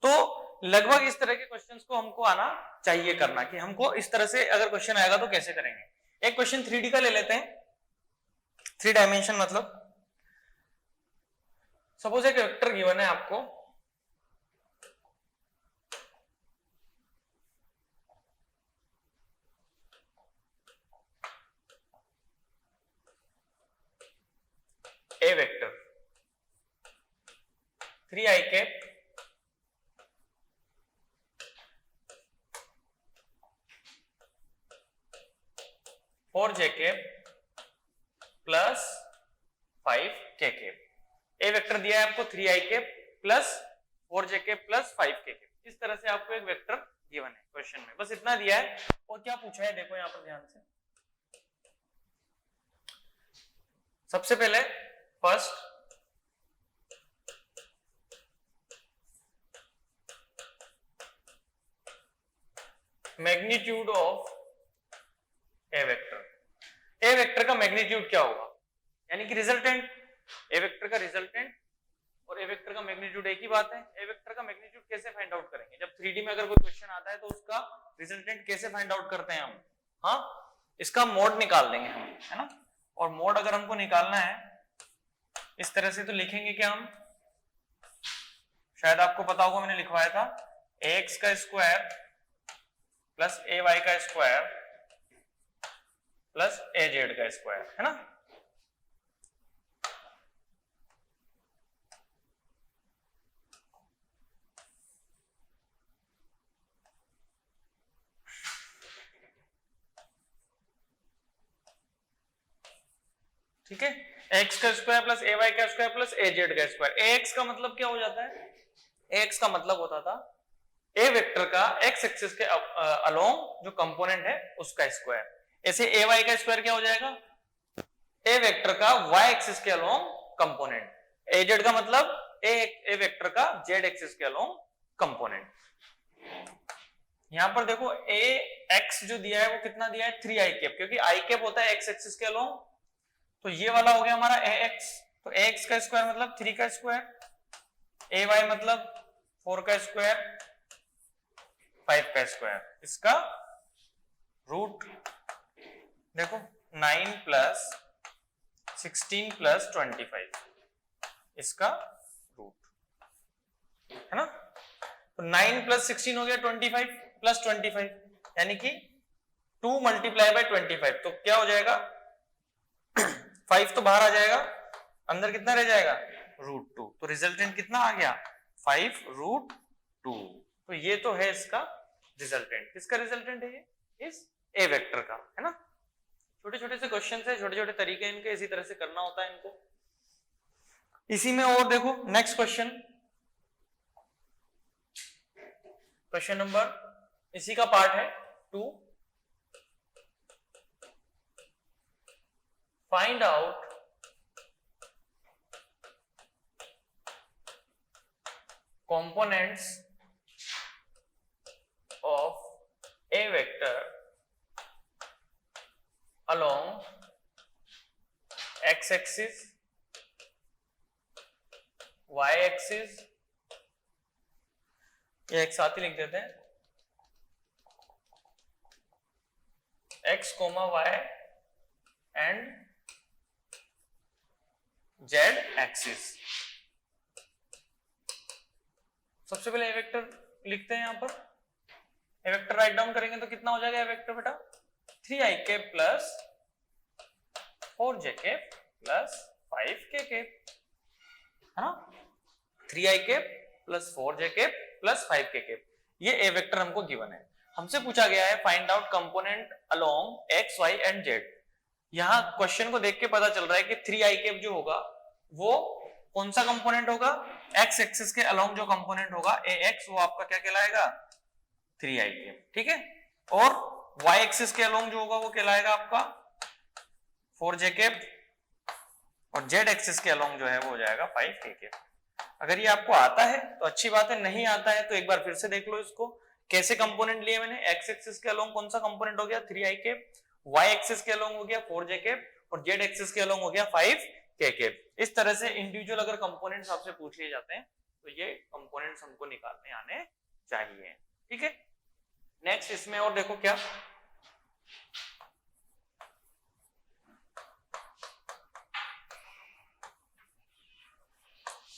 तो लगभग इस तरह के क्वेश्चंस को हमको आना चाहिए करना, कि हमको इस तरह से अगर क्वेश्चन आएगा तो कैसे करेंगे। एक क्वेश्चन 3D का ले लेते हैं, 3 डायमेंशन मतलब सपोज एक वेक्टर गिवन है आपको, ए वेक्टर 3i कैप फोर जे कैप प्लस 5k कैप। ए वेक्टर दिया है आपको 3i cap plus 4j cap plus 5k cap, इस तरह से आपको एक वेक्टर गिवन है क्वेश्चन में, बस इतना दिया है। और क्या पूछा है देखो यहां पर ध्यान से, सबसे पहले first magnitude of a vector. A vector का मैग्नीट्यूड क्या होगा, यानी कि रिजल्टेंट, ए वेक्टर का रिजल्टेंट और ए वेक्टर का मैग्नीट्यूड एक ही बात है। ए वेक्टर का मैग्नीट्यूड कैसे फाइंड आउट करेंगे, जब 3D में अगर कोई क्वेश्चन आता है तो उसका रिजल्टेंट कैसे फाइंड आउट करते हैं हम, हाँ इसका मोड निकाल देंगे हम, है ना। और मोड अगर हमको निकालना है इस तरह से तो लिखेंगे क्या हम, शायद आपको पता होगा मैंने लिखवाया था ax का स्क्वायर प्लस ay का स्क्वायर प्लस az का स्क्वायर, है ना। ठीक है, एक्स का स्क्वायर प्लस ए वाई का स्क्वायर प्लस ए जेड का स्क्वायर। ए एक्स का मतलब क्या हो जाता है, ए एक्स का मतलब होता था ए वेक्टर का एक्स एक्सिस के अलोंग जो कंपोनेंट है उसका स्क्वायर। ऐसे ए वाई का स्क्वायर क्या हो जाएगा, ए वेक्टर का वाई एक्सिस के अलोंग कंपोनेंट। ए जेड का मतलब ए वेक्टर का जेड एक्सिस के अलोंग कंपोनेंट। यहां पर देखो ए एक्स जो दिया है वो कितना दिया है 3 आई कैप, क्योंकि आई कैप होता है एक्स एक्सिस के अलोंग, तो ये वाला हो गया हमारा ए एक्स, तो ए एक्स का स्क्वायर मतलब 3 का स्क्वायर, ए वाई मतलब 4 का स्क्वायर 5 का स्क्वायर, इसका रूट देखो 9 प्लस 16 प्लस 25 इसका रूट है ना। तो 9 प्लस 16 हो गया 25 प्लस 25 यानी कि 2 मल्टीप्लाई बाय 25, तो क्या हो जाएगा 5 तो बाहर आ जाएगा, अंदर कितना रह जाएगा रूट 2, तो रिजल्टेंट कितना आ गया 5 रूट 2। तो ये तो है इसका रिजल्टेंट। किसका रिजल्टेंट है ये, इस ए वेक्टर का, है ना। छोटे छोटे से क्वेश्चन है, छोटे छोटे तरीके इनके, इसी तरह से करना होता है इनको। इसी में और देखो नेक्स्ट क्वेश्चन, क्वेश्चन नंबर इसी का पार्ट है 2, find out components of a vector along x axis, y axis, ये एक साथ ही लिख देते हैं, x, y and z axis। सबसे पहले ए वेक्टर लिखते हैं, यहां पर ए वेक्टर राइट डाउन करेंगे तो कितना हो जाएगा ए वेक्टर बेटा 3i cap plus 4j cap plus 5k cap, है ना। 3i cap plus 4j cap plus 5k cap, ये ए वेक्टर हमको गिवन है। हमसे पूछा गया है find out component along x, y and z। यहां क्वेश्चन को देख के पता चल रहा है कि 3i कैप जो होगा वो कौन सा कंपोनेंट होगा, एक्स एक्सिस के अलोंग जो कंपोनेंट होगा ए एक्स, वो आपका क्या कहलाएगा 3i कैप, ठीक है। और y एक्सिस के अलोंग जो होगा वो कहलाएगा आपका 4j कैप, और z एक्सिस के अलोंग जो है वो हो जाएगा 5k कैप। अगर ये आपको आता है तो अच्छी बात है, नहीं आता है तो एक बार फिर से देख लो इसको, कैसे कंपोनेंट लिए मैंने, एक्स एक्सिस के अलोंग कौन सा कंपोनेंट हो गया 3i कैप, y एक्सिस के अलोंग हो गया 4j कैप, और z एक्सिस के अलोंग हो गया 5k कैप। इस तरह से इंडिविजुअल अगर कंपोनेंट्स आपसे पूछ लिए जाते हैं तो ये कंपोनेंट्स हमको निकालने आने चाहिए, ठीक है। नेक्स्ट इसमें और देखो क्या,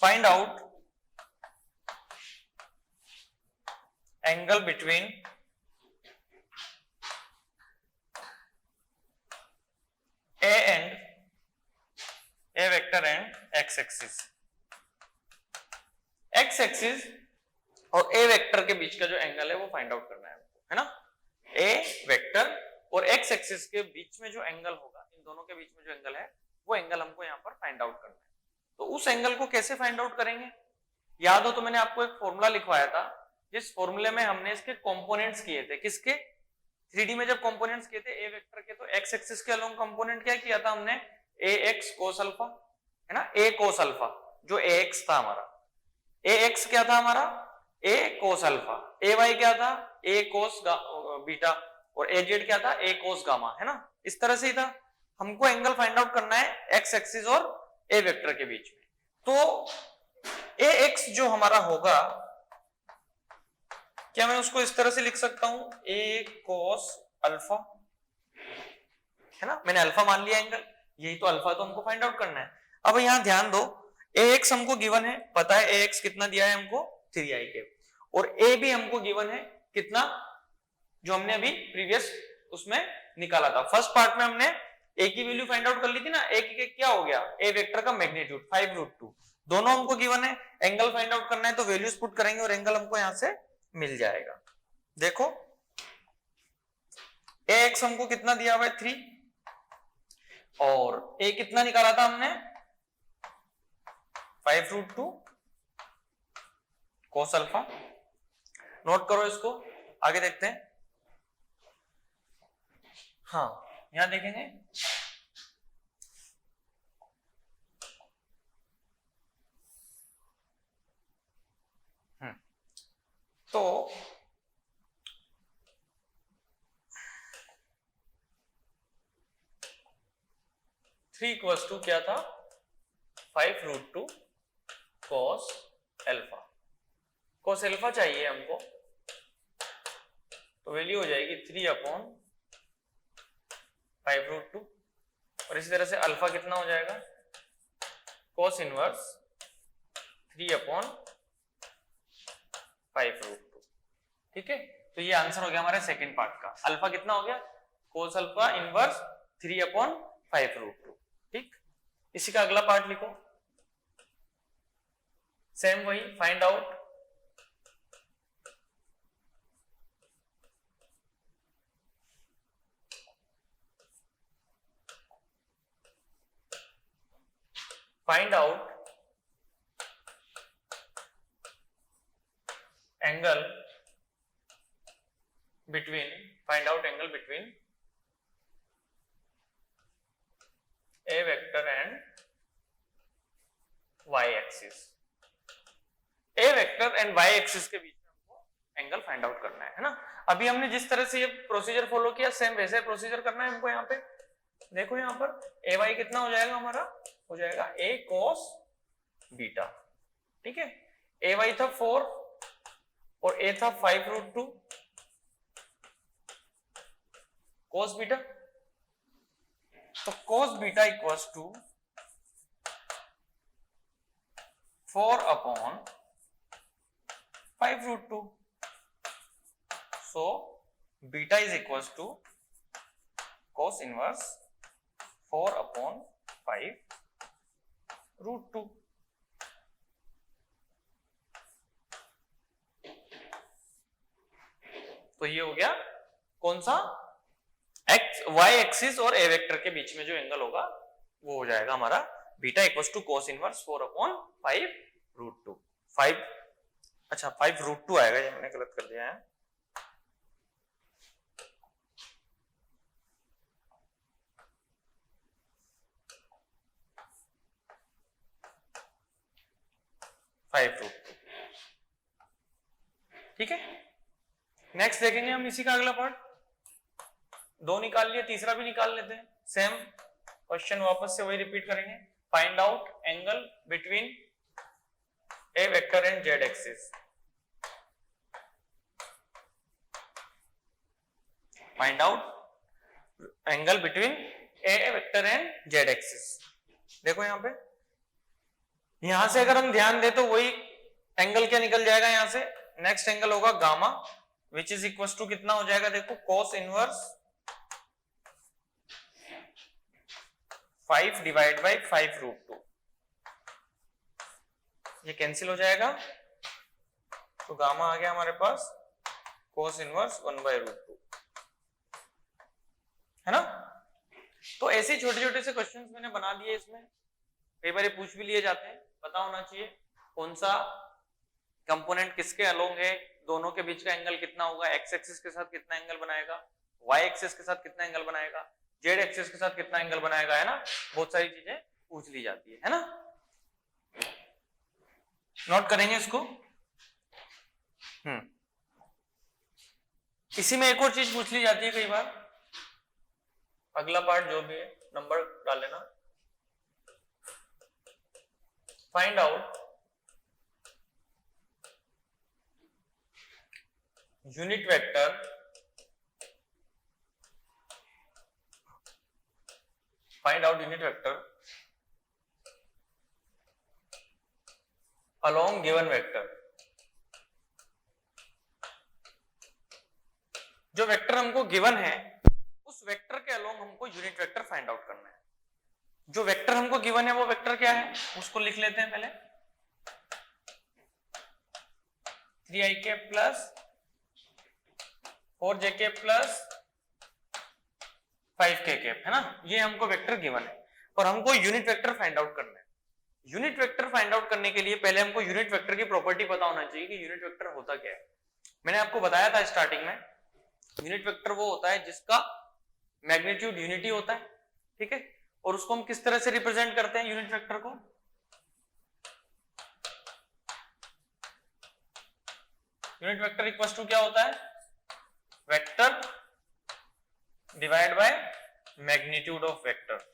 find out angle between A and A vector and x axis. X axis और ए वेक्टर के बीच का जो एंगल है वो फाइंड आउट करना है ना। ए वेक्टर और एक्स एक्सिस के बीच में जो एंगल होगा, इन दोनों के बीच में जो एंगल है वो एंगल हमको यहाँ पर फाइंड आउट करना है। तो उस एंगल को कैसे फाइंड आउट करेंगे, याद हो तो मैंने आपको एक फॉर्मूला लिखवाया था, जिस फॉर्मूले में हमने इसके कंपोनेंट्स किए थे, किसके 3D में जब कंपोनेंट्स किए थे ए वेक्टर के, तो एक्स एक्सिस के अलोंग कंपोनेंट क्या किया था हमने ए एक्स कोस अल्फा, है ना, ए कोस अल्फा जो ए एक्स था हमारा, ए एक्स क्या था हमारा ए कोस अल्फा, ए वाई क्या था ए कोस बीटा, और ए जेड क्या था ए कोस गामा, है ना। इस तरह से ही था, हमको एंगल फाइंड आउट करना है एक्स एक्सिस और ए वेक्टर के बीच में। तो ए एक्स जो हमारा होगा, क्या मैं उसको इस तरह से लिख सकता हूं ए कोस अल्फा, है ना, मैंने अल्फा मान लिया एंगल, यही तो अल्फा, तो हमको फाइंड आउट करना है। अब यहां ध्यान दो, ए एक्स हमको गिवन है, पता है ए एक्स कितना दिया है हमको 3i कैप, और ए भी हमको गिवन है कितना, जो हमने अभी प्रीवियस उसमें निकाला था। फर्स्ट पार्ट में हमने ए की वैल्यू फाइंड आउट कर ली थी ना, ए की क्या हो गया ए वेक्टर का मैग्नीट्यूड 5√2, दोनों हमको गिवन है, एंगल फाइंड आउट करना है तो वैल्यूज पुट करेंगे और एंगल हमको यहां से मिल जाएगा। देखो ए एक्स हमको कितना दिया हुआ है 3, और a कितना निकाला था हमने 5√2 cos अल्फा। नोट करो इसको, आगे देखते हैं। हाँ यहां देखेंगे तो 3 क्या था 5√2 cos अल्फा। cos अल्फा चाहिए हमको, तो वैल्यू हो जाएगी 3/5√2 और इसी तरह से अल्फा कितना हो जाएगा cos इनवर्स 3/5√2। ठीक है, तो ये आंसर हो गया हमारे सेकंड पार्ट का। अल्फा कितना हो गया cos अल्फा इनवर्स 3/5√2। ठीक, इसी का अगला पार्ट लिखो, सेम वही find out angle between a vector and y axis। a vector and y axis के बीच में हमको एंगल फाइंड आउट करना है ना। अभी हमने जिस तरह से ये प्रोसीजर फॉलो किया सेम वैसे प्रोसीजर करना है हमको। यहाँ पे देखो, यहाँ पर ए वाई कितना हो जाएगा हमारा, हो जाएगा a cos बीटा। ठीक है, ए वाई था 4 और a था 5√2 cos बीटा, तो cos beta equals to 4/5√2। So beta is equals to cos inverse 4/5√2। तो ये हो गया कौन सा एक्स वाई एक्सिस और ए वेक्टर के बीच में जो एंगल होगा वो हो जाएगा हमारा beta equals to cos inverse 4/5√2। 5√2 आएगा, ये मैंने गलत कर दिया है। ठीक है, नेक्स्ट देखेंगे हम इसी का अगला पार्ट। 2 निकाल लिए, तीसरा भी निकाल लेते हैं। सेम क्वेश्चन वापस से वही रिपीट करेंगे। Find out angle between A vector and Z axis. Find out angle between A vector and Z axis. देखो यहाँ पे, यहां से अगर हम ध्यान दें तो वही एंगल क्या निकल जाएगा यहाँ से, नेक्स्ट एंगल होगा gamma which is equal to कितना हो जाएगा, देखो cos इनवर्स 5/5√2। ये कैंसिल हो जाएगा, तो गामा आ गया हमारे पास cos इनवर्स 1/√2, है ना। तो ऐसे छोटे छोटे से क्वेश्चंस मैंने बना दिए इसमें। कई बार पूछ भी लिए जाते हैं, पता होना चाहिए कौन सा कंपोनेंट किसके अलोंग है, दोनों के बीच का एंगल कितना होगा, एक्स एक्सिस के साथ कितना एंगल बनाएगा, वाई एक्सिस के साथ कितना एंगल बनाएगा, जेड एक्सिस के साथ कितना एंगल बनाएगा, है ना। बहुत सारी चीजें पूछ ली जाती है ना। नोट करेंगे इसको। इसी में एक और चीज पूछ ली जाती है कई बार, अगला पार्ट जो भी है नंबर डाल लेना। Find out unit vector along given vector. जो वेक्टर हमको गिवन है उस वेक्टर के अलोंग हमको यूनिट वेक्टर फाइंड आउट करना है। जो वेक्टर हमको गिवन है वो वेक्टर क्या है उसको लिख लेते हैं पहले। 3ik plus 4jk plus 5 K cap, है ना, ये हमको वेक्टर गिवन है और हमको यूनिट वेक्टर फाइंड आउट करना है। यूनिट वेक्टर फाइंड आउट करने के लिए पहले हमको यूनिट वेक्टर की प्रॉपर्टी पता होना चाहिए कि यूनिट वेक्टर होता क्या है। मैंने आपको बताया था स्टार्टिंग में, यूनिट वेक्टर वो होता है जिसका मैग्नीट्यूड यूनिटी होता है, ठीक है, और उसको हम किस तरह से रिप्रेजेंट करते हैं यूनिट वेक्टर को, यूनिट वेक्टर इक्वल्स टू क्या होता है, vector divide by magnitude of vector.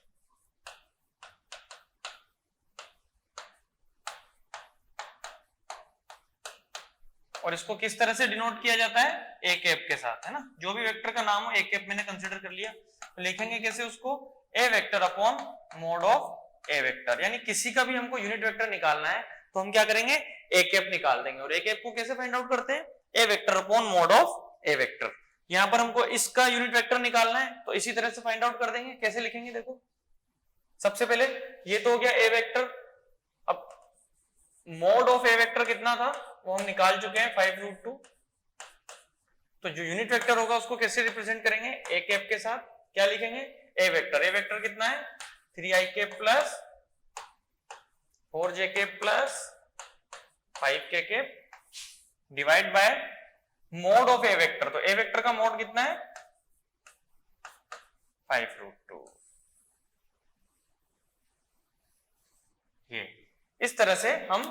और इसको किस तरह से डिनोट किया जाता है, ए कैप के साथ, है ना, जो भी वेक्टर का नाम हो ए कैप मैंने कंसीडर कर लिया, तो लिखेंगे कैसे उसको, a vector upon mod of a vector. यानी किसी का भी हमको यूनिट वेक्टर निकालना है तो हम क्या करेंगे, ए कैप निकाल देंगे। और ए कैप को कैसे फाइंड आउट करते हैं, a vector upon mod of a vector. यहां पर हमको इसका यूनिट वेक्टर निकालना है तो इसी तरह से फाइंड आउट कर देंगे। कैसे लिखेंगे, देखो सबसे पहले ये तो हो गया ए वेक्टर, अब मोड ऑफ ए वेक्टर कितना था वो हम निकाल चुके हैं 5√2। तो जो यूनिट वेक्टर होगा उसको कैसे रिप्रेजेंट करेंगे, ए कैप के साथ, क्या लिखेंगे, ए वेक्टर। ए वेक्टर कितना है, 3i cap plus 4j cap plus 5k cap divide by mod of a vector. तो ए वेक्टर का मोड कितना है, 5√2। ये इस तरह से हम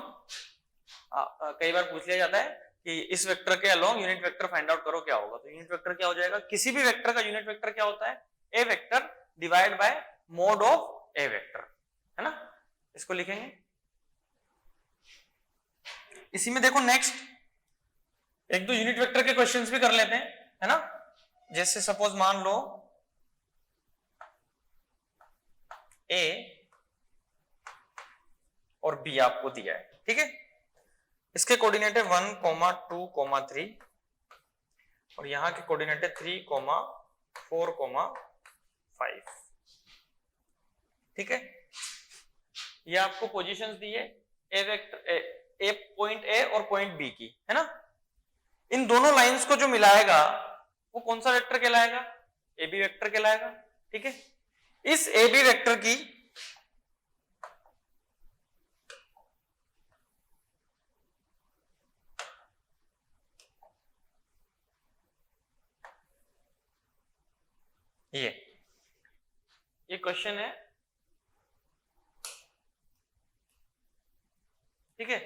कई बार पूछ लिया जाता है कि इस वेक्टर के along unit vector find out करो, क्या होगा। तो यूनिट वेक्टर क्या हो जाएगा, किसी भी वेक्टर का यूनिट वेक्टर क्या होता है, a vector divide by mod of a vector, है ना। इसको लिखेंगे। इसी में देखो नेक्स्ट एक दो यूनिट वेक्टर के क्वेश्चंस भी कर लेते हैं, है ना। जैसे सपोज मान लो ए और बी आपको दिया है, ठीक है, इसके कोऑर्डिनेट है 1, 2, 3 और यहां के कोऑर्डिनेट है 3, 4, 5, ठीक है। ये आपको पोजीशंस दी है a vector, A point A और पॉइंट बी की, है ना। इन दोनों लाइंस को जो मिलाएगा वो कौन सा वेक्टर कहलाएगा, ए बी वेक्टर कहलाएगा, ठीक है। इस ए बी वेक्टर की ये क्वेश्चन है, ठीक है।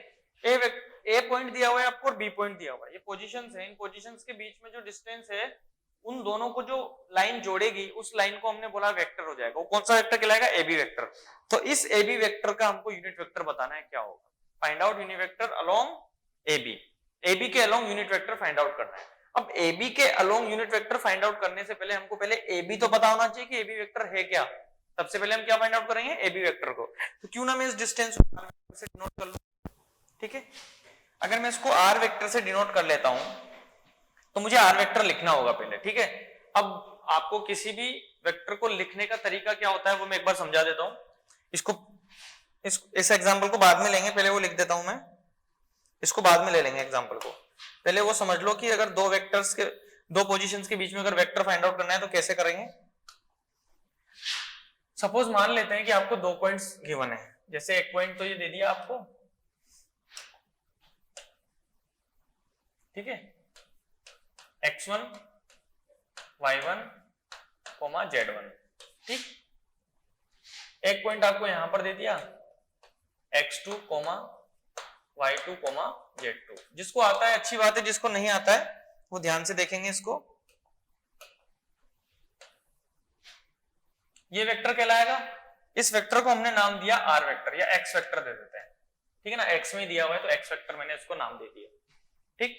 ए पॉइंट दिया हुआ है आपको और बी पॉइंट दिया हुआ है, ये पोजीशंस है। इन पोजीशंस के बीच में जो डिस्टेंस है उन दोनों को जो लाइन जोड़ेगी उस लाइन को हमने बोला वेक्टर हो जाएगा। वो कौन सा वेक्टर कहलाएगा, ए बी वेक्टर। तो इस ए बी वेक्टर का हमको यूनिट वेक्टर बताना है, क्या होगा, find out unit vector along A b. A b के along unit vector find out करना है। अब ए बी के along unit vector find out करने से पहले हमको पहले ए बी तो पता होना चाहिए कि ए बी वेक्टर है क्या। सबसे पहले हम क्या फाइंड आउट करेंगे, ए बी वेक्टर को। तो क्यों ना मैं इस डिस्टेंस को से डिनोट कर लूं, ठीक है। अगर मैं इसको आर वेक्टर से डिनोट कर लेता हूं तो मुझे आर वेक्टर लिखना होगा पहले, ठीक है। अब आपको किसी भी वेक्टर को लिखने का तरीका क्या होता है वो मैं एक बार समझा देता हूं। इसको इस एग्जांपल को बाद में लेंगे, पहले वो लिख देता हूं मैं, इसको बाद में ले लेंगे एग्जांपल को। पहले वो समझ लो कि अगर दो वेक्टर्स के दो पोजीशंस के बीच में अगर वेक्टर फाइंड आउट करना है तो कैसे करेंगे। सपोज मान लेते हैं कि आपको दो पॉइंट्स गिवन है, जैसे एक पॉइंट तो ये दे दिया आपको, ठीक है, x1, y1, z1, ठीक। एक पॉइंट आपको यहां पर दे दिया x2, y2, z2। जिसको आता है अच्छी बात है, जिसको नहीं आता है वो ध्यान से देखेंगे इसको। ये वेक्टर कहलाएगा। इस वेक्टर को हमने नाम दिया आर वेक्टर या एक्स वेक्टर दे देते हैं, ठीक है ना। एक्स में दिया हुआ है तो एक्स वेक्टर मैंने इसको नाम दे दिया, ठीक।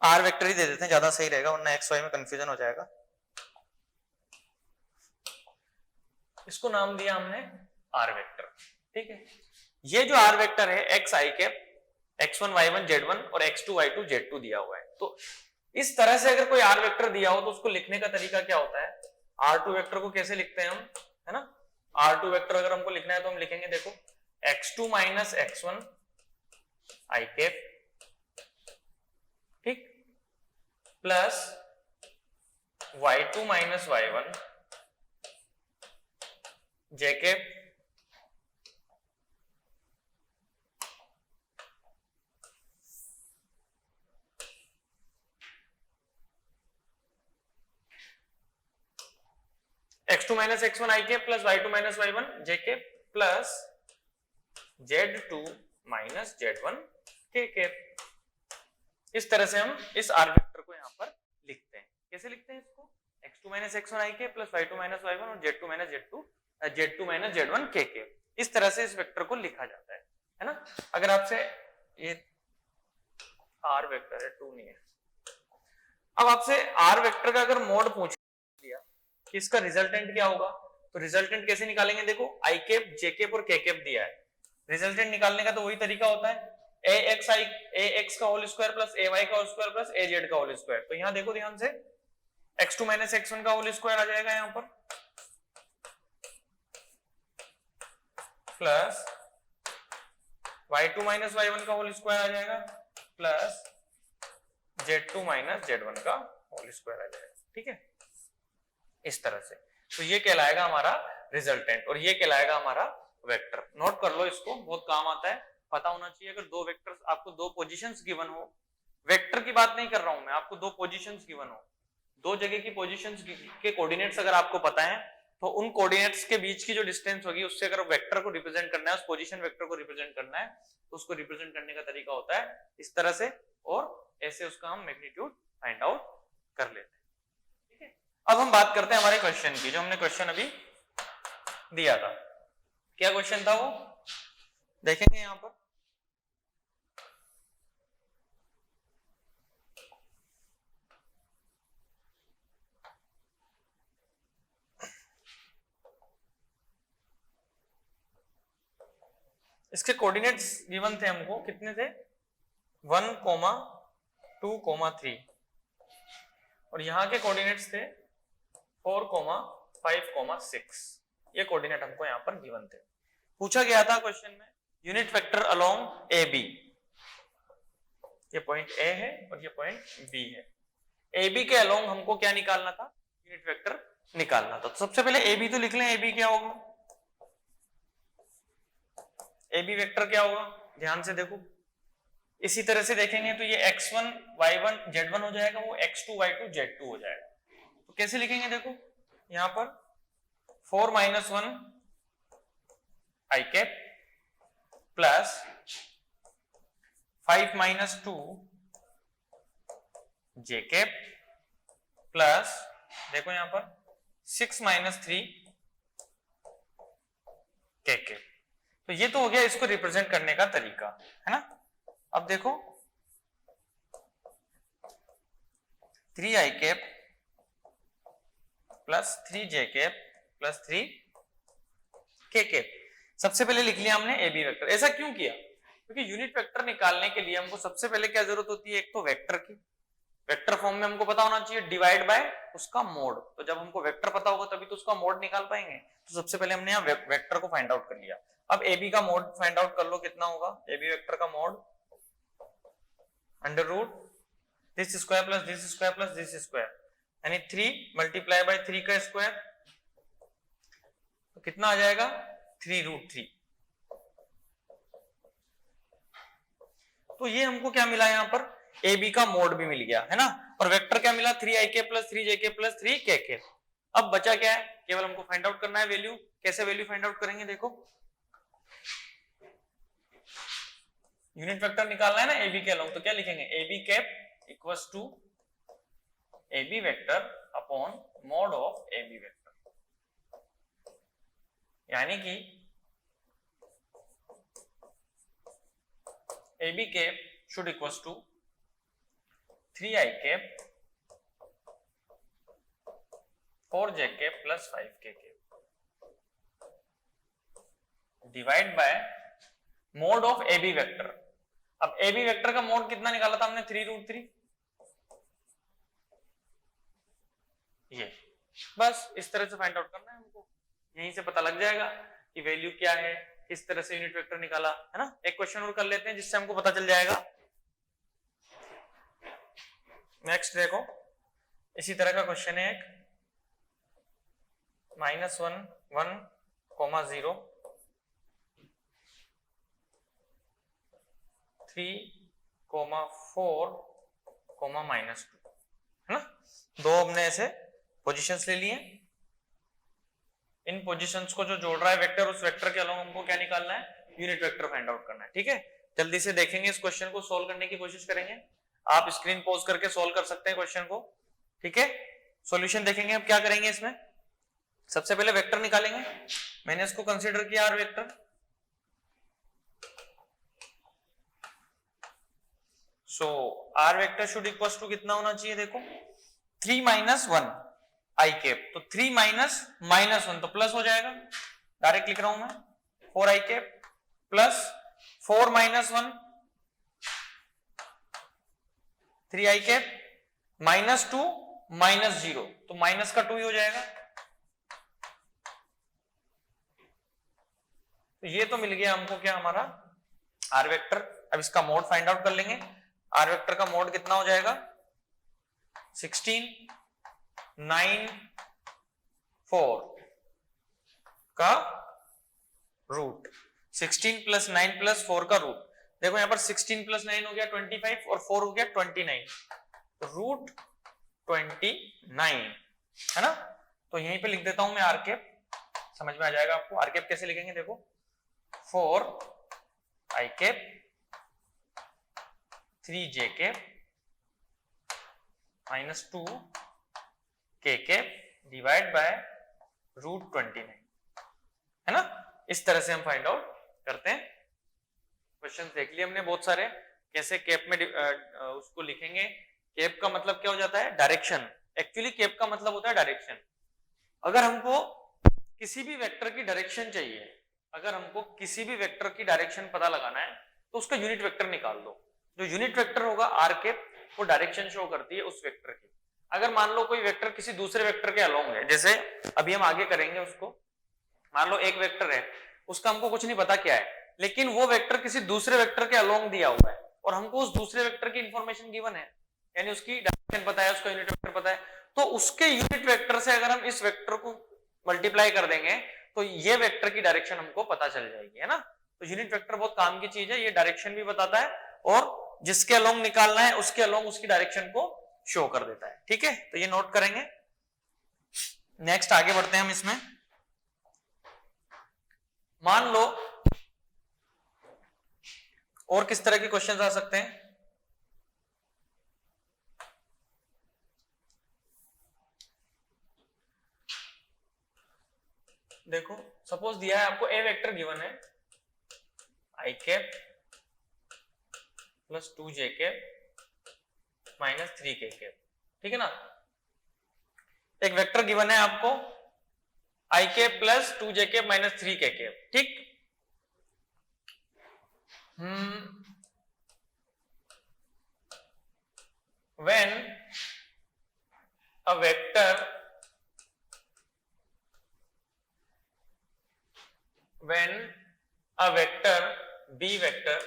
आर वेक्टर ही दे देते हैं, ज्यादा सही रहेगा, वरना एक्स वाई में कंफ्यूजन हो जाएगा। इसको नाम दिया हमने आर वेक्टर, ठीक है। ये जो आर वेक्टर है एक्स आई कैप, x1, y1, z1 और x2, y2, z2 दिया हुआ है। तो इस तरह से अगर कोई आर वेक्टर दिया हो तो उसको लिखने का तरीका क्या होता है, R2 वेक्टर को कैसे लिखते हैं हम, है ना। R2 वेक्टर अगर हमको लिखना है तो हम लिखेंगे, देखो x2 माइनस x1 आई कैप, ठीक, प्लस y2 माइनस y1 जे के x2 माइनस x1 आई के प्लस y2 माइनस y1 जे के प्लस z2 माइनस z1 के इस तरह से हम इस आर वेक्टर को यहाँ पर लिखते हैं। कैसे लिखते हैं इसको? x2 माइनस x1 आई के प्लस y2 माइनस y1 और z2 minus z2 minus z1 के इस तरह से इस वेक्टर को लिखा जाता है ना। अगर आपसे ये आर वेक्टर है 2 नहीं है, अब आपसे आर वेक्टर का अगर मोड पूछ लिया कि इसका रिजल्टेंट क्या होगा, तो रिजल्टेंट कैसे निकालेंगे? देखो आई कैप जे कैप और के कैप दिया है, रिजल्टेंट निकालने का तो वही तरीका होता है ax का होल स्क्वायर प्लस ay का होल स्क्वायर प्लस az का होल स्क्वायर। तो यहां देखो ध्यान से x2 माइनस x1 का होल स्क्वायर आ जाएगा यहां पर प्लस y2 माइनस y1 का होल स्क्वायर आ जाएगा प्लस z2 माइनस z1 का होल स्क्वायर आ जाएगा। ठीक है, इस तरह से। तो ये कहलाएगा हमारा रिजल्टेंट और ये कहलाएगा हमारा वेक्टर। नोट कर लो इसको, बहुत काम आता है, पता होना चाहिए। अगर दो वेक्टर्स, आपको दो पोजीशंस गिवन हो, वेक्टर की बात नहीं कर रहा हूं मैं, आपको दो पोजीशंस गिवन हो, दो जगह की पोजीशंस के कोऑर्डिनेट्स अगर आपको पता है तो उन कोऑर्डिनेट्स के बीच की जो डिस्टेंस होगी उससे अगर वेक्टर को रिप्रेजेंट करना है, उस पोजीशन वेक्टर को रिप्रेजेंट करना है, तो उसको रिप्रेजेंट करने का तरीका होता है इस तरह से, और ऐसे उसका हम मैग्नीट्यूड फाइंड आउट कर लेते हैं। ठीक है, अब हम बात करते हैं हमारे क्वेश्चन की, जो हमने क्वेश्चन अभी दिया था। क्या क्वेश्चन था वो देखेंगे यहां पर। इसके कोऑर्डिनेट्स गिवन थे हमको, कितने थे? 1, 2, 3 और यहां के कोऑर्डिनेट्स थे 4, 5, 6। ये कोऑर्डिनेट हमको यहां पर गिवन थे। पूछा गया था क्वेश्चन में यूनिट वेक्टर अलोंग ए बी, ये पॉइंट ए है और ये पॉइंट बी है। ए बी के अलोंग हमको क्या निकालना था? यूनिट वेक्टर निकालना था। तो सबसे पहले ए बी तो लिख लें, ए बी क्या होगा? ए बी वेक्टर क्या होगा? ध्यान से देखो, इसी तरह से देखेंगे तो ये x1 y1 z1 हो जाएगा, वो x2 y2 z2 हो जाएगा। तो कैसे लिखेंगे? देखो यहां पर 4 माइनस 1 आई कैप प्लस 5 माइनस 2 जे कैप प्लस, देखो यहां पर 6 माइनस 3 के कैप। तो ये तो हो गया इसको रिप्रेजेंट करने का तरीका, है ना। अब देखो 3 I cap plus 3 J cap plus 3 के कैप। सबसे पहले लिख लिया हमने ए बी वेक्टर। ऐसा क्यों किया? क्योंकि यूनिट वेक्टर निकालने के लिए हमको सबसे पहले क्या जरूरत होती है? एक तो वेक्टर की, वेक्टर फॉर्म में हमको पता होना चाहिए डिवाइड बाय उसका मोड। तो जब हमको वेक्टर पता होगा तभी तो उसका मोड निकाल पाएंगे। तो सबसे पहले हमने यहाँ वेक्टर को फाइंड आउट कर लिया। अब ए बी का मोड फाइंड आउट कर लो, कितना होगा? ए बी वेक्टर का mod under root this square plus this square plus this square, यानी 3 मल्टीप्लाई बाय 3 का स्क्वायर, तो कितना आ जाएगा? 3√3। तो ये हमको क्या मिला यहाँ पर? ए बी का मोड भी मिल गया, है ना। और वेक्टर क्या मिला? 3 आई के प्लस 3 जे के प्लस 3 के के। अब बचा क्या है? केवल हमको फाइंड आउट करना है वैल्यू। कैसे वैल्यू फाइंड आउट करेंगे? देखो यूनिट वेक्टर निकालना है ना ए बी के अलोंग, तो क्या लिखेंगे? A B cap equals to A B vector upon mod of A B vector, यानी कि A B cap should equals to 3 I cap 4 J cap plus 5 K cap divide by mod of A B vector. अब ए B vector का mod कितना निकाला था हमने? 3√3। ये बस इस तरह से फाइंड आउट करना है हमको, यहीं से पता लग जाएगा कि वैल्यू क्या है, किस तरह से यूनिट वेक्टर निकाला, है ना। एक क्वेश्चन और कर लेते हैं जिससे हमको पता चल जाएगा। नेक्स्ट देखो, इसी तरह का क्वेश्चन है एक -1, 1, 0, 3, 4, -2, है ना। दो हमने ऐसे पोजीशंस ले लिए। इन पोजीशंस को जो जोड़ रहा है वेक्टर, उस वेक्टर के अलावा हमको क्या निकालना है, यूनिट वेक्टर फाइंड आउट करना है। ठीक है, जल्दी से देखेंगे इस क्वेश्चन को, सोल्व करने की कोशिश करेंगे। आप स्क्रीन पॉज करके सोल्व कर सकते हैं क्वेश्चन को। ठीक है, सॉल्यूशन देखेंगे। अब क्या करेंगे, इसमें सबसे पहले वेक्टर निकालेंगे। मैंने इसको कंसीडर किया R vector. So R vector should equal to कितना होना चाहिए, देखो 3 - 1 आई कैप। तो 3 - -1 तो प्लस हो जाएगा, डायरेक्ट लिख रहा हूं मैं, 4 आई कैप प्लस 4 - 1 3 आई कैप -2 -0 तो माइनस का 2 ही हो जाएगा। तो ये तो मिल गया हमको क्या, हमारा आर वेक्टर। अब इसका मोड फाइंड आउट कर लेंगे। आर वेक्टर का मोड कितना हो जाएगा, 16 9 4 का रूट, 16 + 9 + 4 का रूट। देखो यहां पर 16 + 9 हो गया 25 और 4 हो गया 29, रूट 29 है ना। तो यहीं पे लिख देता हूं मैं आर कैप, समझ में आ जाएगा आपको। आर कैप कैसे लिखेंगे, देखो 4 आई कैप 3 जे कैप -2 के कैप डिवाइड बाय रूट 29, है ना। इस तरह से हम फाइंड आउट करते हैं। क्वेश्चन देख लिए हमने बहुत सारे, कैसे कैप में उसको लिखेंगे। कैप का मतलब क्या हो जाता है, डायरेक्शन। एक्चुअली कैप का मतलब होता है डायरेक्शन। अगर हमको किसी भी वेक्टर की डायरेक्शन चाहिए, अगर हमको किसी भी वेक्टर की डायरेक्शन पता लगाना है तो उसका यूनिट वेक्टर निकाल दो। जो यूनिट वेक्टर होगा आर कैप, वो डायरेक्शन शो करती है उस वेक्टर की। अगर मान लो कोई वेक्टर किसी दूसरे वेक्टर के अलोंग है, जैसे अभी हम आगे करेंगे उसको, मान लो एक वेक्टर है, उसका हमको कुछ नहीं पता क्या है, लेकिन वो वेक्टर किसी दूसरे वेक्टर के अलोंग दिया हुआ है और हमको उस दूसरे वेक्टर की इंफॉर्मेशन गिवन है, यानी उसकी डायरेक्शन पता है, उसका यूनिट वेक्टर पता है, तो उसके यूनिट वेक्टर से अगर हम इस वेक्टर को मल्टीप्लाई कर देंगे तो ये वेक्टर की डायरेक्शन हमको पता चल जाएगी, है ना। तो यूनिट वेक्टर बहुत काम की चीज है, ये डायरेक्शन भी बताता है और जिसके अलोंग निकालना है उसके अलोंग उसकी डायरेक्शन को शो कर देता है। ठीक है, तो ये नोट करेंगे। नेक्स्ट आगे बढ़ते हैं हम इसमें। मान लो और किस तरह के क्वेश्चन आ सकते हैं, देखो सपोज दिया है आपको ए वेक्टर गिवन है आई कैप प्लस 2 जे कैप माइनस 3 के कैप, ठीक है ना। एक वेक्टर गिवन है आपको आई कैप प्लस 2 जे कैप माइनस 3 के कैप, ठीक। when a vector b vector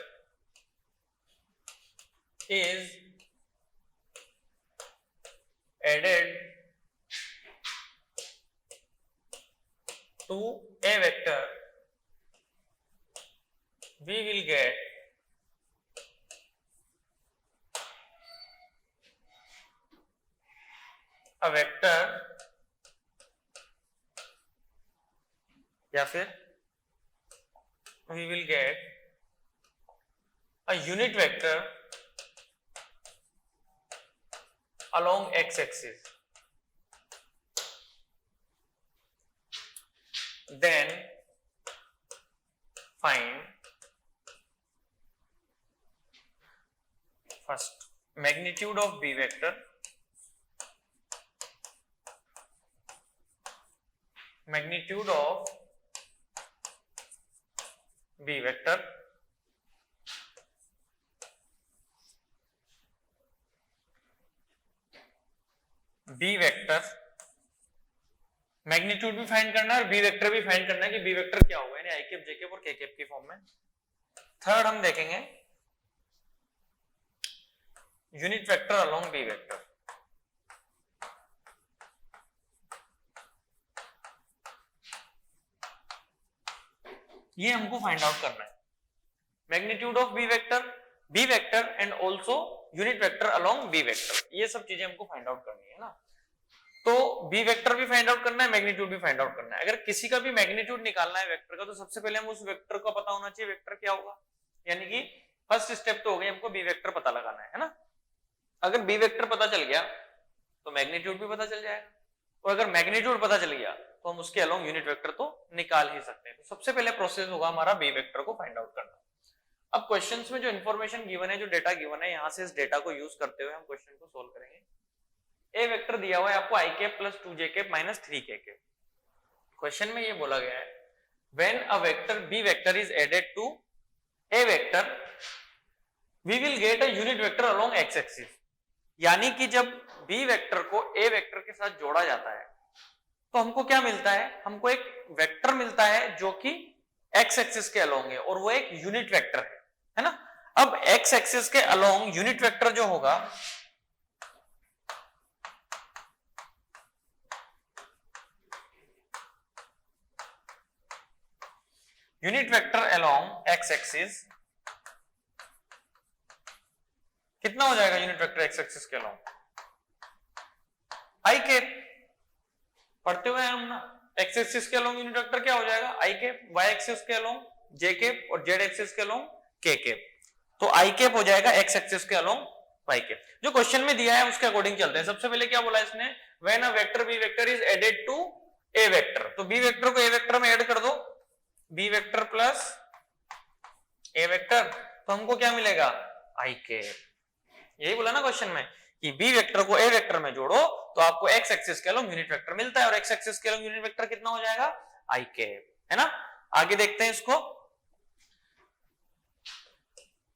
is added to a vector, we will get a vector या फिर we will get a unit vector along x-axis. Then find first magnitude of b vector, magnitude of b vector, b vector magnitude भी find करना है और B vector भी find करना है कि बी वेक्टर क्या होगा, यानी आई कैप जे कैप और के कैप की फॉर्म में। थर्ड हम देखेंगे unit vector along B vector. ये हमको फाइंड आउट करना है। Magnitude of B vector and also unit vector along B vector, ये सब चीजें हमको फाइंड आउट करनी है ना। तो बी वेक्टर भी फाइंड आउट करना है, मैग्नीट्यूड भी फाइंड आउट करना है। अगर किसी का भी मैग्नीट्यूड निकालना है वेक्टर का, तो सबसे पहले हम उस वेक्टर का पता होना चाहिए वेक्टर क्या होगा, यानी कि फर्स्ट स्टेप तो हो गई, हमको बी वेक्टर पता लगाना है ना। अगर बी वेक्टर पता चल गया तो मैग्नीट्यूड भी पता चल जाएगा, और अगर मैग्नीट्यूड पता चल गया तो हम उसके अलोंग यूनिट वेक्टर तो निकाल ही सकते हैं। तो सबसे पहले प्रोसेस होगा हमारा बी वेक्टर को फाइंड आउट करना। अब क्वेश्चंस में जो इन्फॉर्मेशन गिवन है, जो डेटा गिवन है, यहां से इस डेटा को यूज करते हुए हम क्वेश्चन को सोल्व करेंगे। ए वेक्टर दिया हुआ है आपको i cap plus 2j cap minus 3k cap. Question में ये बोला गया है when a vector B vector is added to A vector we will get a unit vector along X axis, यानी कि जब बी वेक्टर को ए वेक्टर के साथ जोड़ा जाता है तो हमको क्या मिलता है, हमको एक वेक्टर मिलता है जो कि एक्स एक्सिस के अलोंग है, और वो एक यूनिट वेक्टर है ना। अब एक्स एक्सिस के अलोंग यूनिट वेक्टर जो होगा, unit vector along X axis कितना हो जाएगा, यूनिट वेक्टर एक्स एक्सिस के अलोंग आई कैप। पढ़ते हुए हम ना, एक्स एक्सिस के अलोंग यूनिट वेक्टर क्या हो जाएगा आई कैप, वाई एक्सिस के अलोंग जे कैप और जेड एक्सिस के अलोंग के कैप। तो आई कैप हो जाएगा एक्स एक्सिस के अलोंग वाई कैप। जो क्वेश्चन में दिया है उसके अकॉर्डिंग चलते हैं। सबसे पहले क्या बोला इसने, when a vector B vector is added to A vector, तो बी वेक्टर को ए वेक्टर में ऐड कर दो, B vector plus A vector, तो हमको क्या मिलेगा आई कैप। यही बोला ना क्वेश्चन में कि बी वेक्टर को ए वेक्टर में जोड़ो तो आपको एक्स एक्सिस के अलोंग यूनिट वेक्टर मिलता है, और एक्स एक्सिस के अलोंग यूनिट वेक्टर कितना हो जाएगा आई कैप, है ना। आगे देखते हैं इसको,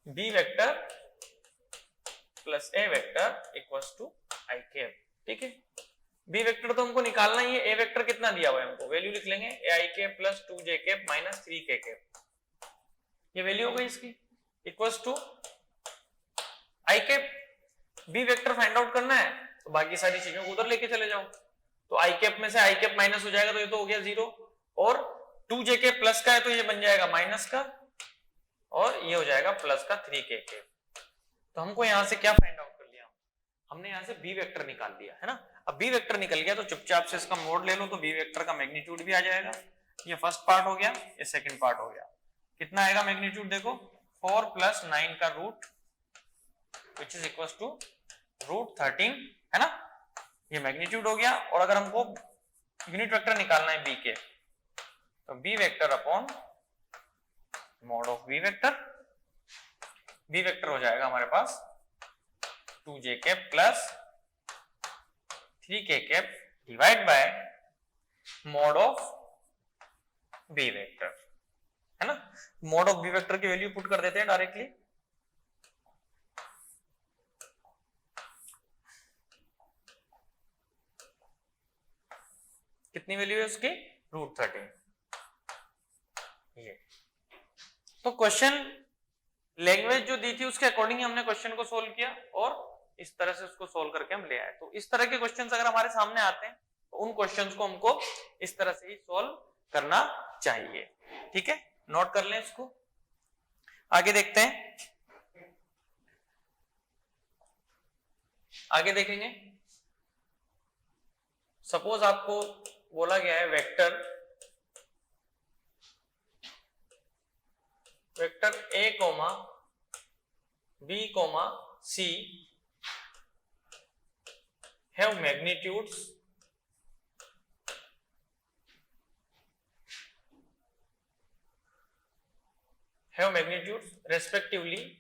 B vector plus A vector equals to I cap. ठीक है, बी वेक्टर तो हमको निकालना ही है, ए वेक्टर कितना दिया हुआ है हमको, वैल्यू लिख लेंगे a i cap plus 2j cap minus 3k cap, ये वैल्यू हो गई इसकी, equals to I cap. B vector find out करना है तो बाकी सारी चीजों को उधर लेके चले जाओ, तो आई कैप में से आई कैप माइनस हो जाएगा तो ये तो हो गया 0, और 2j कैप प्लस का है तो ये बन जाएगा माइनस का, और ये हो जाएगा प्लस का 3k कैप। तो हमको यहां से क्या फाइंड आउट कर लिया, हमने यहां से बी वेक्टर निकाल लिया, है ना। अब बी वेक्टर निकल गया तो चुपचाप से इसका मोड ले लो, तो बी वेक्टर का मैग्नीट्यूड भी आ जाएगा। ये फर्स्ट पार्ट हो गया, ये सेकंड पार्ट हो गया। कितना आएगा मैग्नीट्यूड, देखो 4 प्लस 9 का root which is equal to root 13, है ना। ये मैग्नीट्यूड हो गया। और अगर हमको यूनिट वेक्टर निकालना है बी के, तो B vector upon mod of B vector, B vector हो जाएगा हमारे पास 2j cap plus 3k cap divide by mod of B vector, है ना। मॉड ऑफ बी वेक्टर की वैल्यू पुट कर देते हैं डायरेक्टली, कितनी वैल्यू है उसकी, रूट 13। ये तो क्वेश्चन लैंग्वेज जो दी थी उसके अकॉर्डिंग हमने क्वेश्चन को सोल्व किया, और इस तरह से उसको सोल्व करके हम ले आए। तो इस तरह के क्वेश्चंस अगर हमारे सामने आते हैं तो उन क्वेश्चंस को हमको इस तरह से ही सोल्व करना चाहिए। ठीक है, नोट कर लें इसको। आगे देखते हैं, आगे देखेंगे। सपोज आपको बोला गया है vector a comma b comma c have magnitudes respectively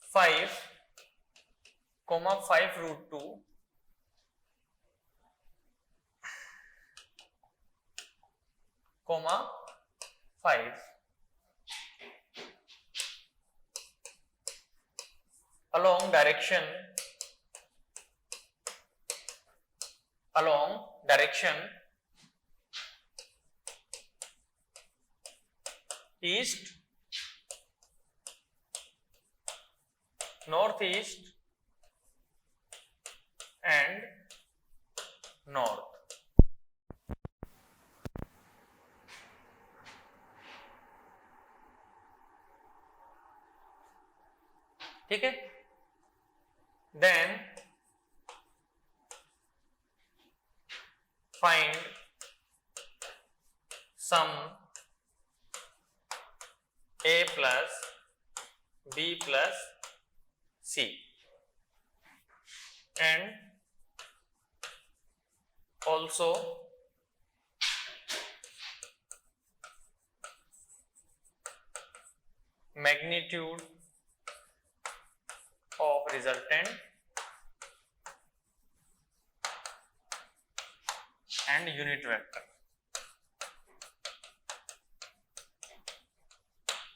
5, 5 root 2, 5 along direction east, northeast and ठीक है, then find sum a plus b plus c and also magnitude of resultant and unit vector।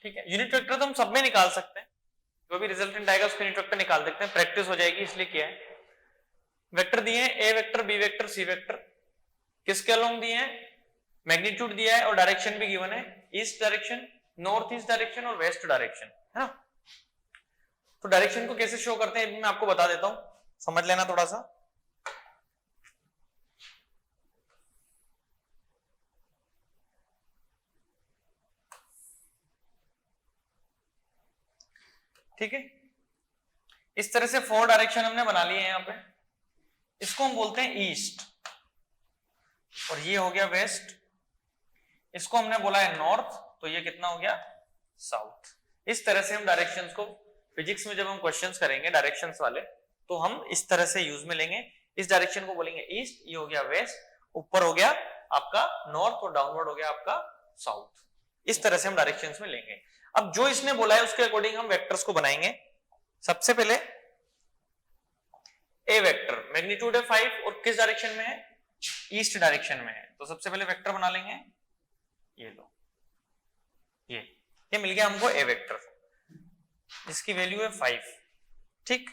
ठीक है, unit vector तो हम सब में निकाल सकते हैं, जो भी रिजल्टेंट आएगा उसका यूनिट वेक्टर निकाल सकते हैं, प्रैक्टिस हो जाएगी इसलिए किया है। वेक्टर दिए हैं a vector, B vector, C vector, किसके अलोंग दिए हैं, मैग्नीट्यूड दिया है और डायरेक्शन भी गिवन है, east direction, north east direction और वेस्ट डायरेक्शन, है ना। तो डायरेक्शन को कैसे शो करते हैं मैं आपको बता देता हूं, समझ लेना थोड़ा सा। ठीक है, इस तरह से 4 डायरेक्शन हमने बना लिए हैं यहां पे, इसको हम बोलते हैं ईस्ट और ये हो गया वेस्ट, इसको हमने बोला है नॉर्थ, तो ये कितना हो गया साउथ। इस तरह से हम डायरेक्शंस को फिजिक्स में जब हम क्वेश्चंस करेंगे डायरेक्शंस वाले तो हम इस तरह से यूज में लेंगे, इस डायरेक्शन को बोलेंगे ईस्ट, ये हो गया वेस्ट, ऊपर हो गया आपका नॉर्थ और डाउनवर्ड हो गया आपका साउथ। इस तरह से हम डायरेक्शंस में लेंगे। अब जो इसने बोला है उसके अकॉर्डिंग हम वेक्टर्स को बनाएंगे। सबसे पहले ए वेक्टर, मैग्नीट्यूड है 5 और किस डायरेक्शन में है, ईस्ट डायरेक्शन में है, तो सबसे पहले वेक्टर बना लेंगे, ये लो, ये मिल गया हमको ए वेक्टर जिसकी वैल्यू है 5। ठीक,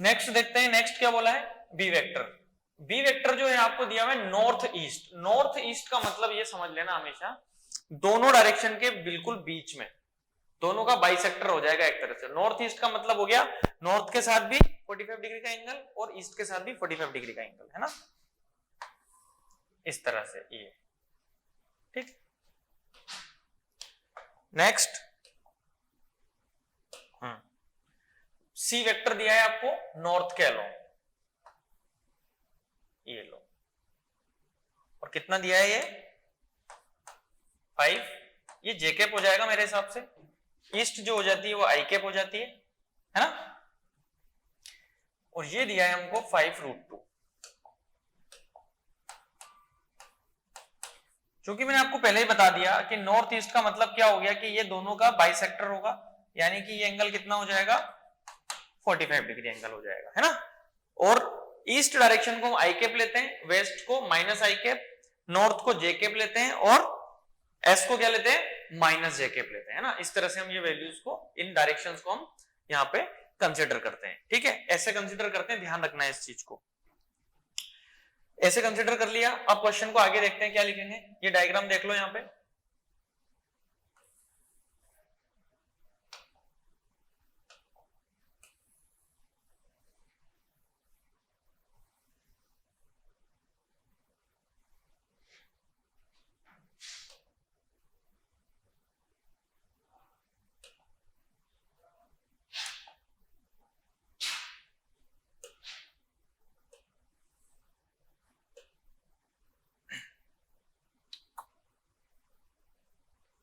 नेक्स्ट देखते हैं, नेक्स्ट क्या बोला है, बी वेक्टर। बी वेक्टर जो है आपको दिया हुआ है नॉर्थ ईस्ट। नॉर्थ ईस्ट का मतलब ये समझ लेना हमेशा दोनों डायरेक्शन के बिल्कुल बीच में, दोनों का बाइसेक्टर हो जाएगा एक तरह से। नॉर्थ ईस्ट का मतलब हो गया नॉर्थ के साथ भी 45 डिग्री का एंगल और ईस्ट के साथ भी 45 डिग्री का एंगल, है ना, इस तरह से ये। ठीक, नेक्स्ट सी वेक्टर दिया है आपको नॉर्थ के अलोंग, ये लो, और कितना दिया है ये 5, ये जे कैप हो जाएगा मेरे हिसाब से, ईस्ट जो हो जाती है वो आई कैप हो जाती है ना, और ये दिया है हमको 5√2। क्योंकि मैंने आपको पहले ही बता दिया कि नॉर्थ ईस्ट का मतलब क्या हो गया कि ये दोनों का बाइसेक्टर होगा, यानी कि ये एंगल कितना हो जाएगा 45 डिग्री एंगल हो जाएगा, है ना। और ईस्ट डायरेक्शन को हम आई कैप लेते हैं, वेस्ट को माइनस आई कैप, नॉर्थ को जे कैप लेते हैं और एस को क्या लेते हैं माइनस जे कैप लेते हैं, है ना। इस तरह से हम ये वैल्यूज को, इन डायरेक्शंस को हम यहाँ पे कंसिडर करते हैं। ठीक है, ऐसे कंसिडर करते हैं, ध्यान रखना है इस चीज को। ऐसे कंसिडर कर लिया, अब क्वेश्चन को आगे देखते हैं क्या लिखेंगे। ये डायग्राम देख लो यहाँ पे,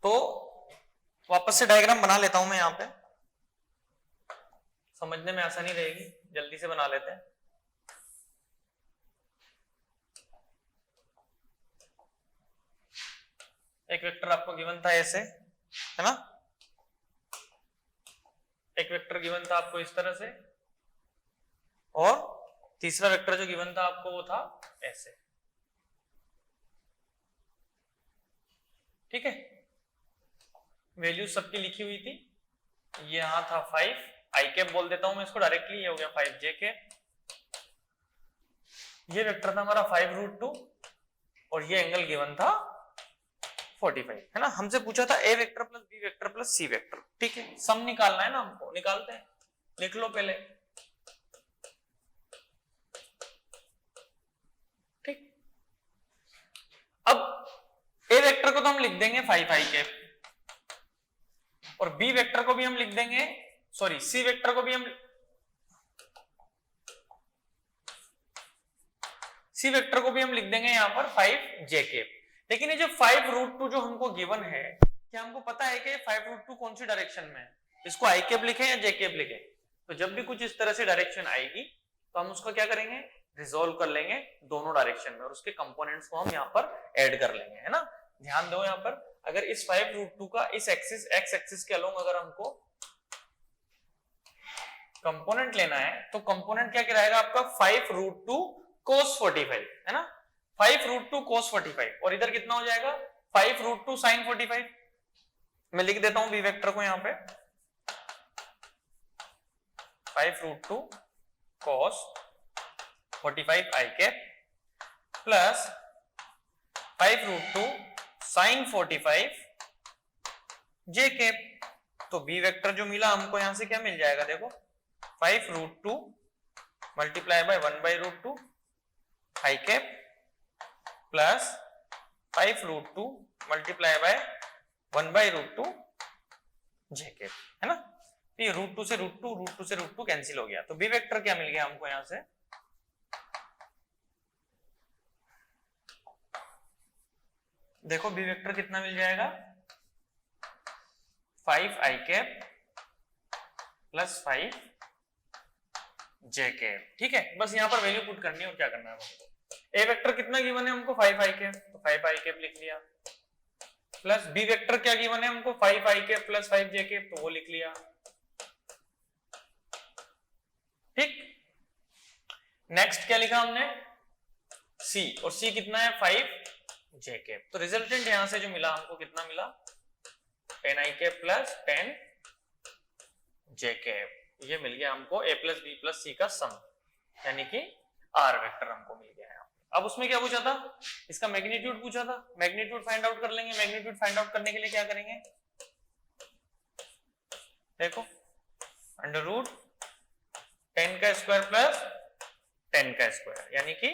तो वापस से डायग्राम बना लेता हूं मैं यहाँ पे, समझने में आसानी रहेगी, जल्दी से बना लेते हैं। एक वेक्टर आपको गिवन था ऐसे, है ना, एक वेक्टर गिवन था आपको इस तरह से, और तीसरा वेक्टर जो गिवन था आपको वो था ऐसे। ठीक है, वैल्यू सबकी लिखी हुई थी, ये यहां था 5, आई कैप बोल देता हूं मैं इसको डायरेक्टली, ये हो गया 5 जे कैप, ये वेक्टर था हमारा 5√2 और ये एंगल गिवन था 45, है ना। हमसे पूछा था a vector plus b vector plus c vector. ठीक है, सम निकालना है ना हमको, निकालते हैं, लिख लो पहले। ठीक, अब ए वेक्टर को तो हम लिख देंगे 5 आई कैप, और बी वेक्टर को भी हम लिख देंगे, सॉरी सी वेक्टर को भी हम, सी वेक्टर को भी हम लिख देंगे यहाँ पर 5j कैप। लेकिन ये जो 5√2 जो हमको गिवन है, क्या हमको पता है कि 5√2 कौन सी डायरेक्शन में है? इसको आई कैप लिखे या जे कैप लिखे? तो जब भी कुछ इस तरह से डायरेक्शन आएगी तो हम उसको क्या करेंगे, रिजोल्व कर लेंगे दोनों डायरेक्शन में और उसके कंपोनेंट्स को हम यहाँ पर ऐड कर लेंगे, है ना। ध्यान दो यहाँ पर, अगर इस 5√2 का इस एक्सिस एक्स एक्सिस के अलोंग अगर हमको कंपोनेंट लेना है तो कंपोनेंट क्या कहलाएगा आपका 5√2 cos 45, है ना। 5√2 cos 45 और इधर कितना हो जाएगा 5√2 sin 45। मैं लिख देता हूं बी वेक्टर को यहाँ पे 5√2 cos 45 i cap plus 5√2 sin 45 j cap. तो बी वेक्टर जो मिला हमको यहां से क्या मिल जाएगा, देखो 5√2 multiply by 1/√2 i cap plus 5√2 multiply by 1/√2 j cap, है ना। तो ये √2 से √2 से √2 कैंसिल हो गया। तो बी वेक्टर क्या मिल गया हमको यहां से, देखो बी वेक्टर कितना मिल जाएगा 5i cap plus 5j cap. ठीक है, बस यहां पर वैल्यू पुट करनी है और क्या करना है हमको। ए वेक्टर कितना गिवन है हमको 5i कैप, तो 5i कैप लिख लिया, प्लस बी वेक्टर क्या गिवन है हमको 5i cap plus 5j cap, तो वो लिख लिया। ठीक, नेक्स्ट क्या लिखा हमने सी, और सी कितना है 5j कैप। तो रिजल्टेंट यहां से जो मिला हमको कितना मिला 10i cap plus 10j cap, ये मिल गया हमको a प्लस बी प्लस सी का सम, यानी कि r वेक्टर हमको मिल गया है। अब उसमें क्या पूछा था, इसका मैग्नीट्यूड पूछा था, मैग्नीट्यूड फाइंड आउट कर लेंगे। मैग्नीट्यूड फाइंड आउट करने के लिए क्या करेंगे, देखो √10 का स्क्वायर प्लस 10 का स्क्वायर यानी कि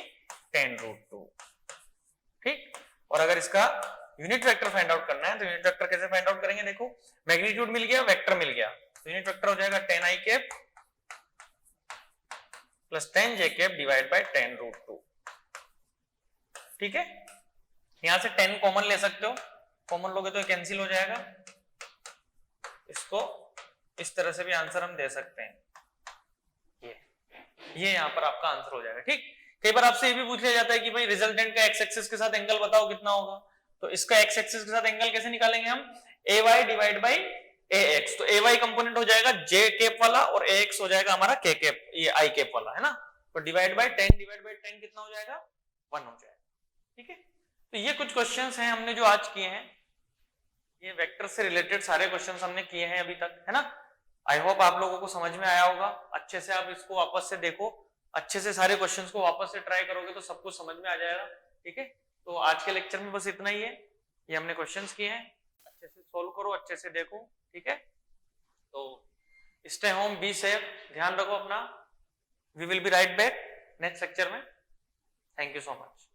10√2। ठीक, और अगर इसका यूनिट वेक्टर फाइंड आउट करना है तो यूनिट वेक्टर कैसे फाइंड आउट करेंगे, देखो मैग्नीट्यूड मिल गया, वेक्टर मिल गया, तो यूनिट वेक्टर हो जाएगा 10i cap plus 10j cap divide bye 10√2। ठीक है, यहां से 10 कॉमन ले सकते हो, कॉमन लोगे तो कैंसिल हो जाएगा। इसको इस तरह से भी आंसर हम दे सकते हैं, ये यहां पर आपका आंसर हो जाएगा। ठीक, कई बार आपसे ये भी पूछ लिया जाता है कि भाई रिजल्टेंट का एक्स एक्सिस के साथ एंगल बताओ कितना होगा, तो इसका एक्स एक्सिस के साथ एंगल कैसे निकालेंगे हम, ay डिवाइड बाई ax। तो ay कंपोनेंट हो जाएगा j कैप वाला और ax हो जाएगा हमारा k कैप, ये i कैप वाला, है ना। तो डिवाइड बाई 10 डिवाइड बाई 10 कितना हो जाएगा 1 हो जाएगा। ठीक है, तो ये कुछ क्वेश्चंस हैं हमने जो आज किए हैं, ये वेक्टर से रिलेटेड सारे क्वेश्चंस हमने किए हैं अभी तक, है ना। आई होप आप लोगों को समझ में आया होगा। अच्छे से आप इसको वापस से देखो, अच्छे से सारे क्वेश्चंस को वापस से ट्राई करोगे तो सब कुछ समझ में आ जाएगा। ठीक है, तो आज के लेक्चर में बस इतना ही है, ये हमने क्वेश्चंस किए हैं, अच्छे से सोल्व करो, अच्छे से देखो। ठीक है, तो स्टे होम, बी सेफ, ध्यान रखो अपना। We will be right back next lecture में। Thank you so much.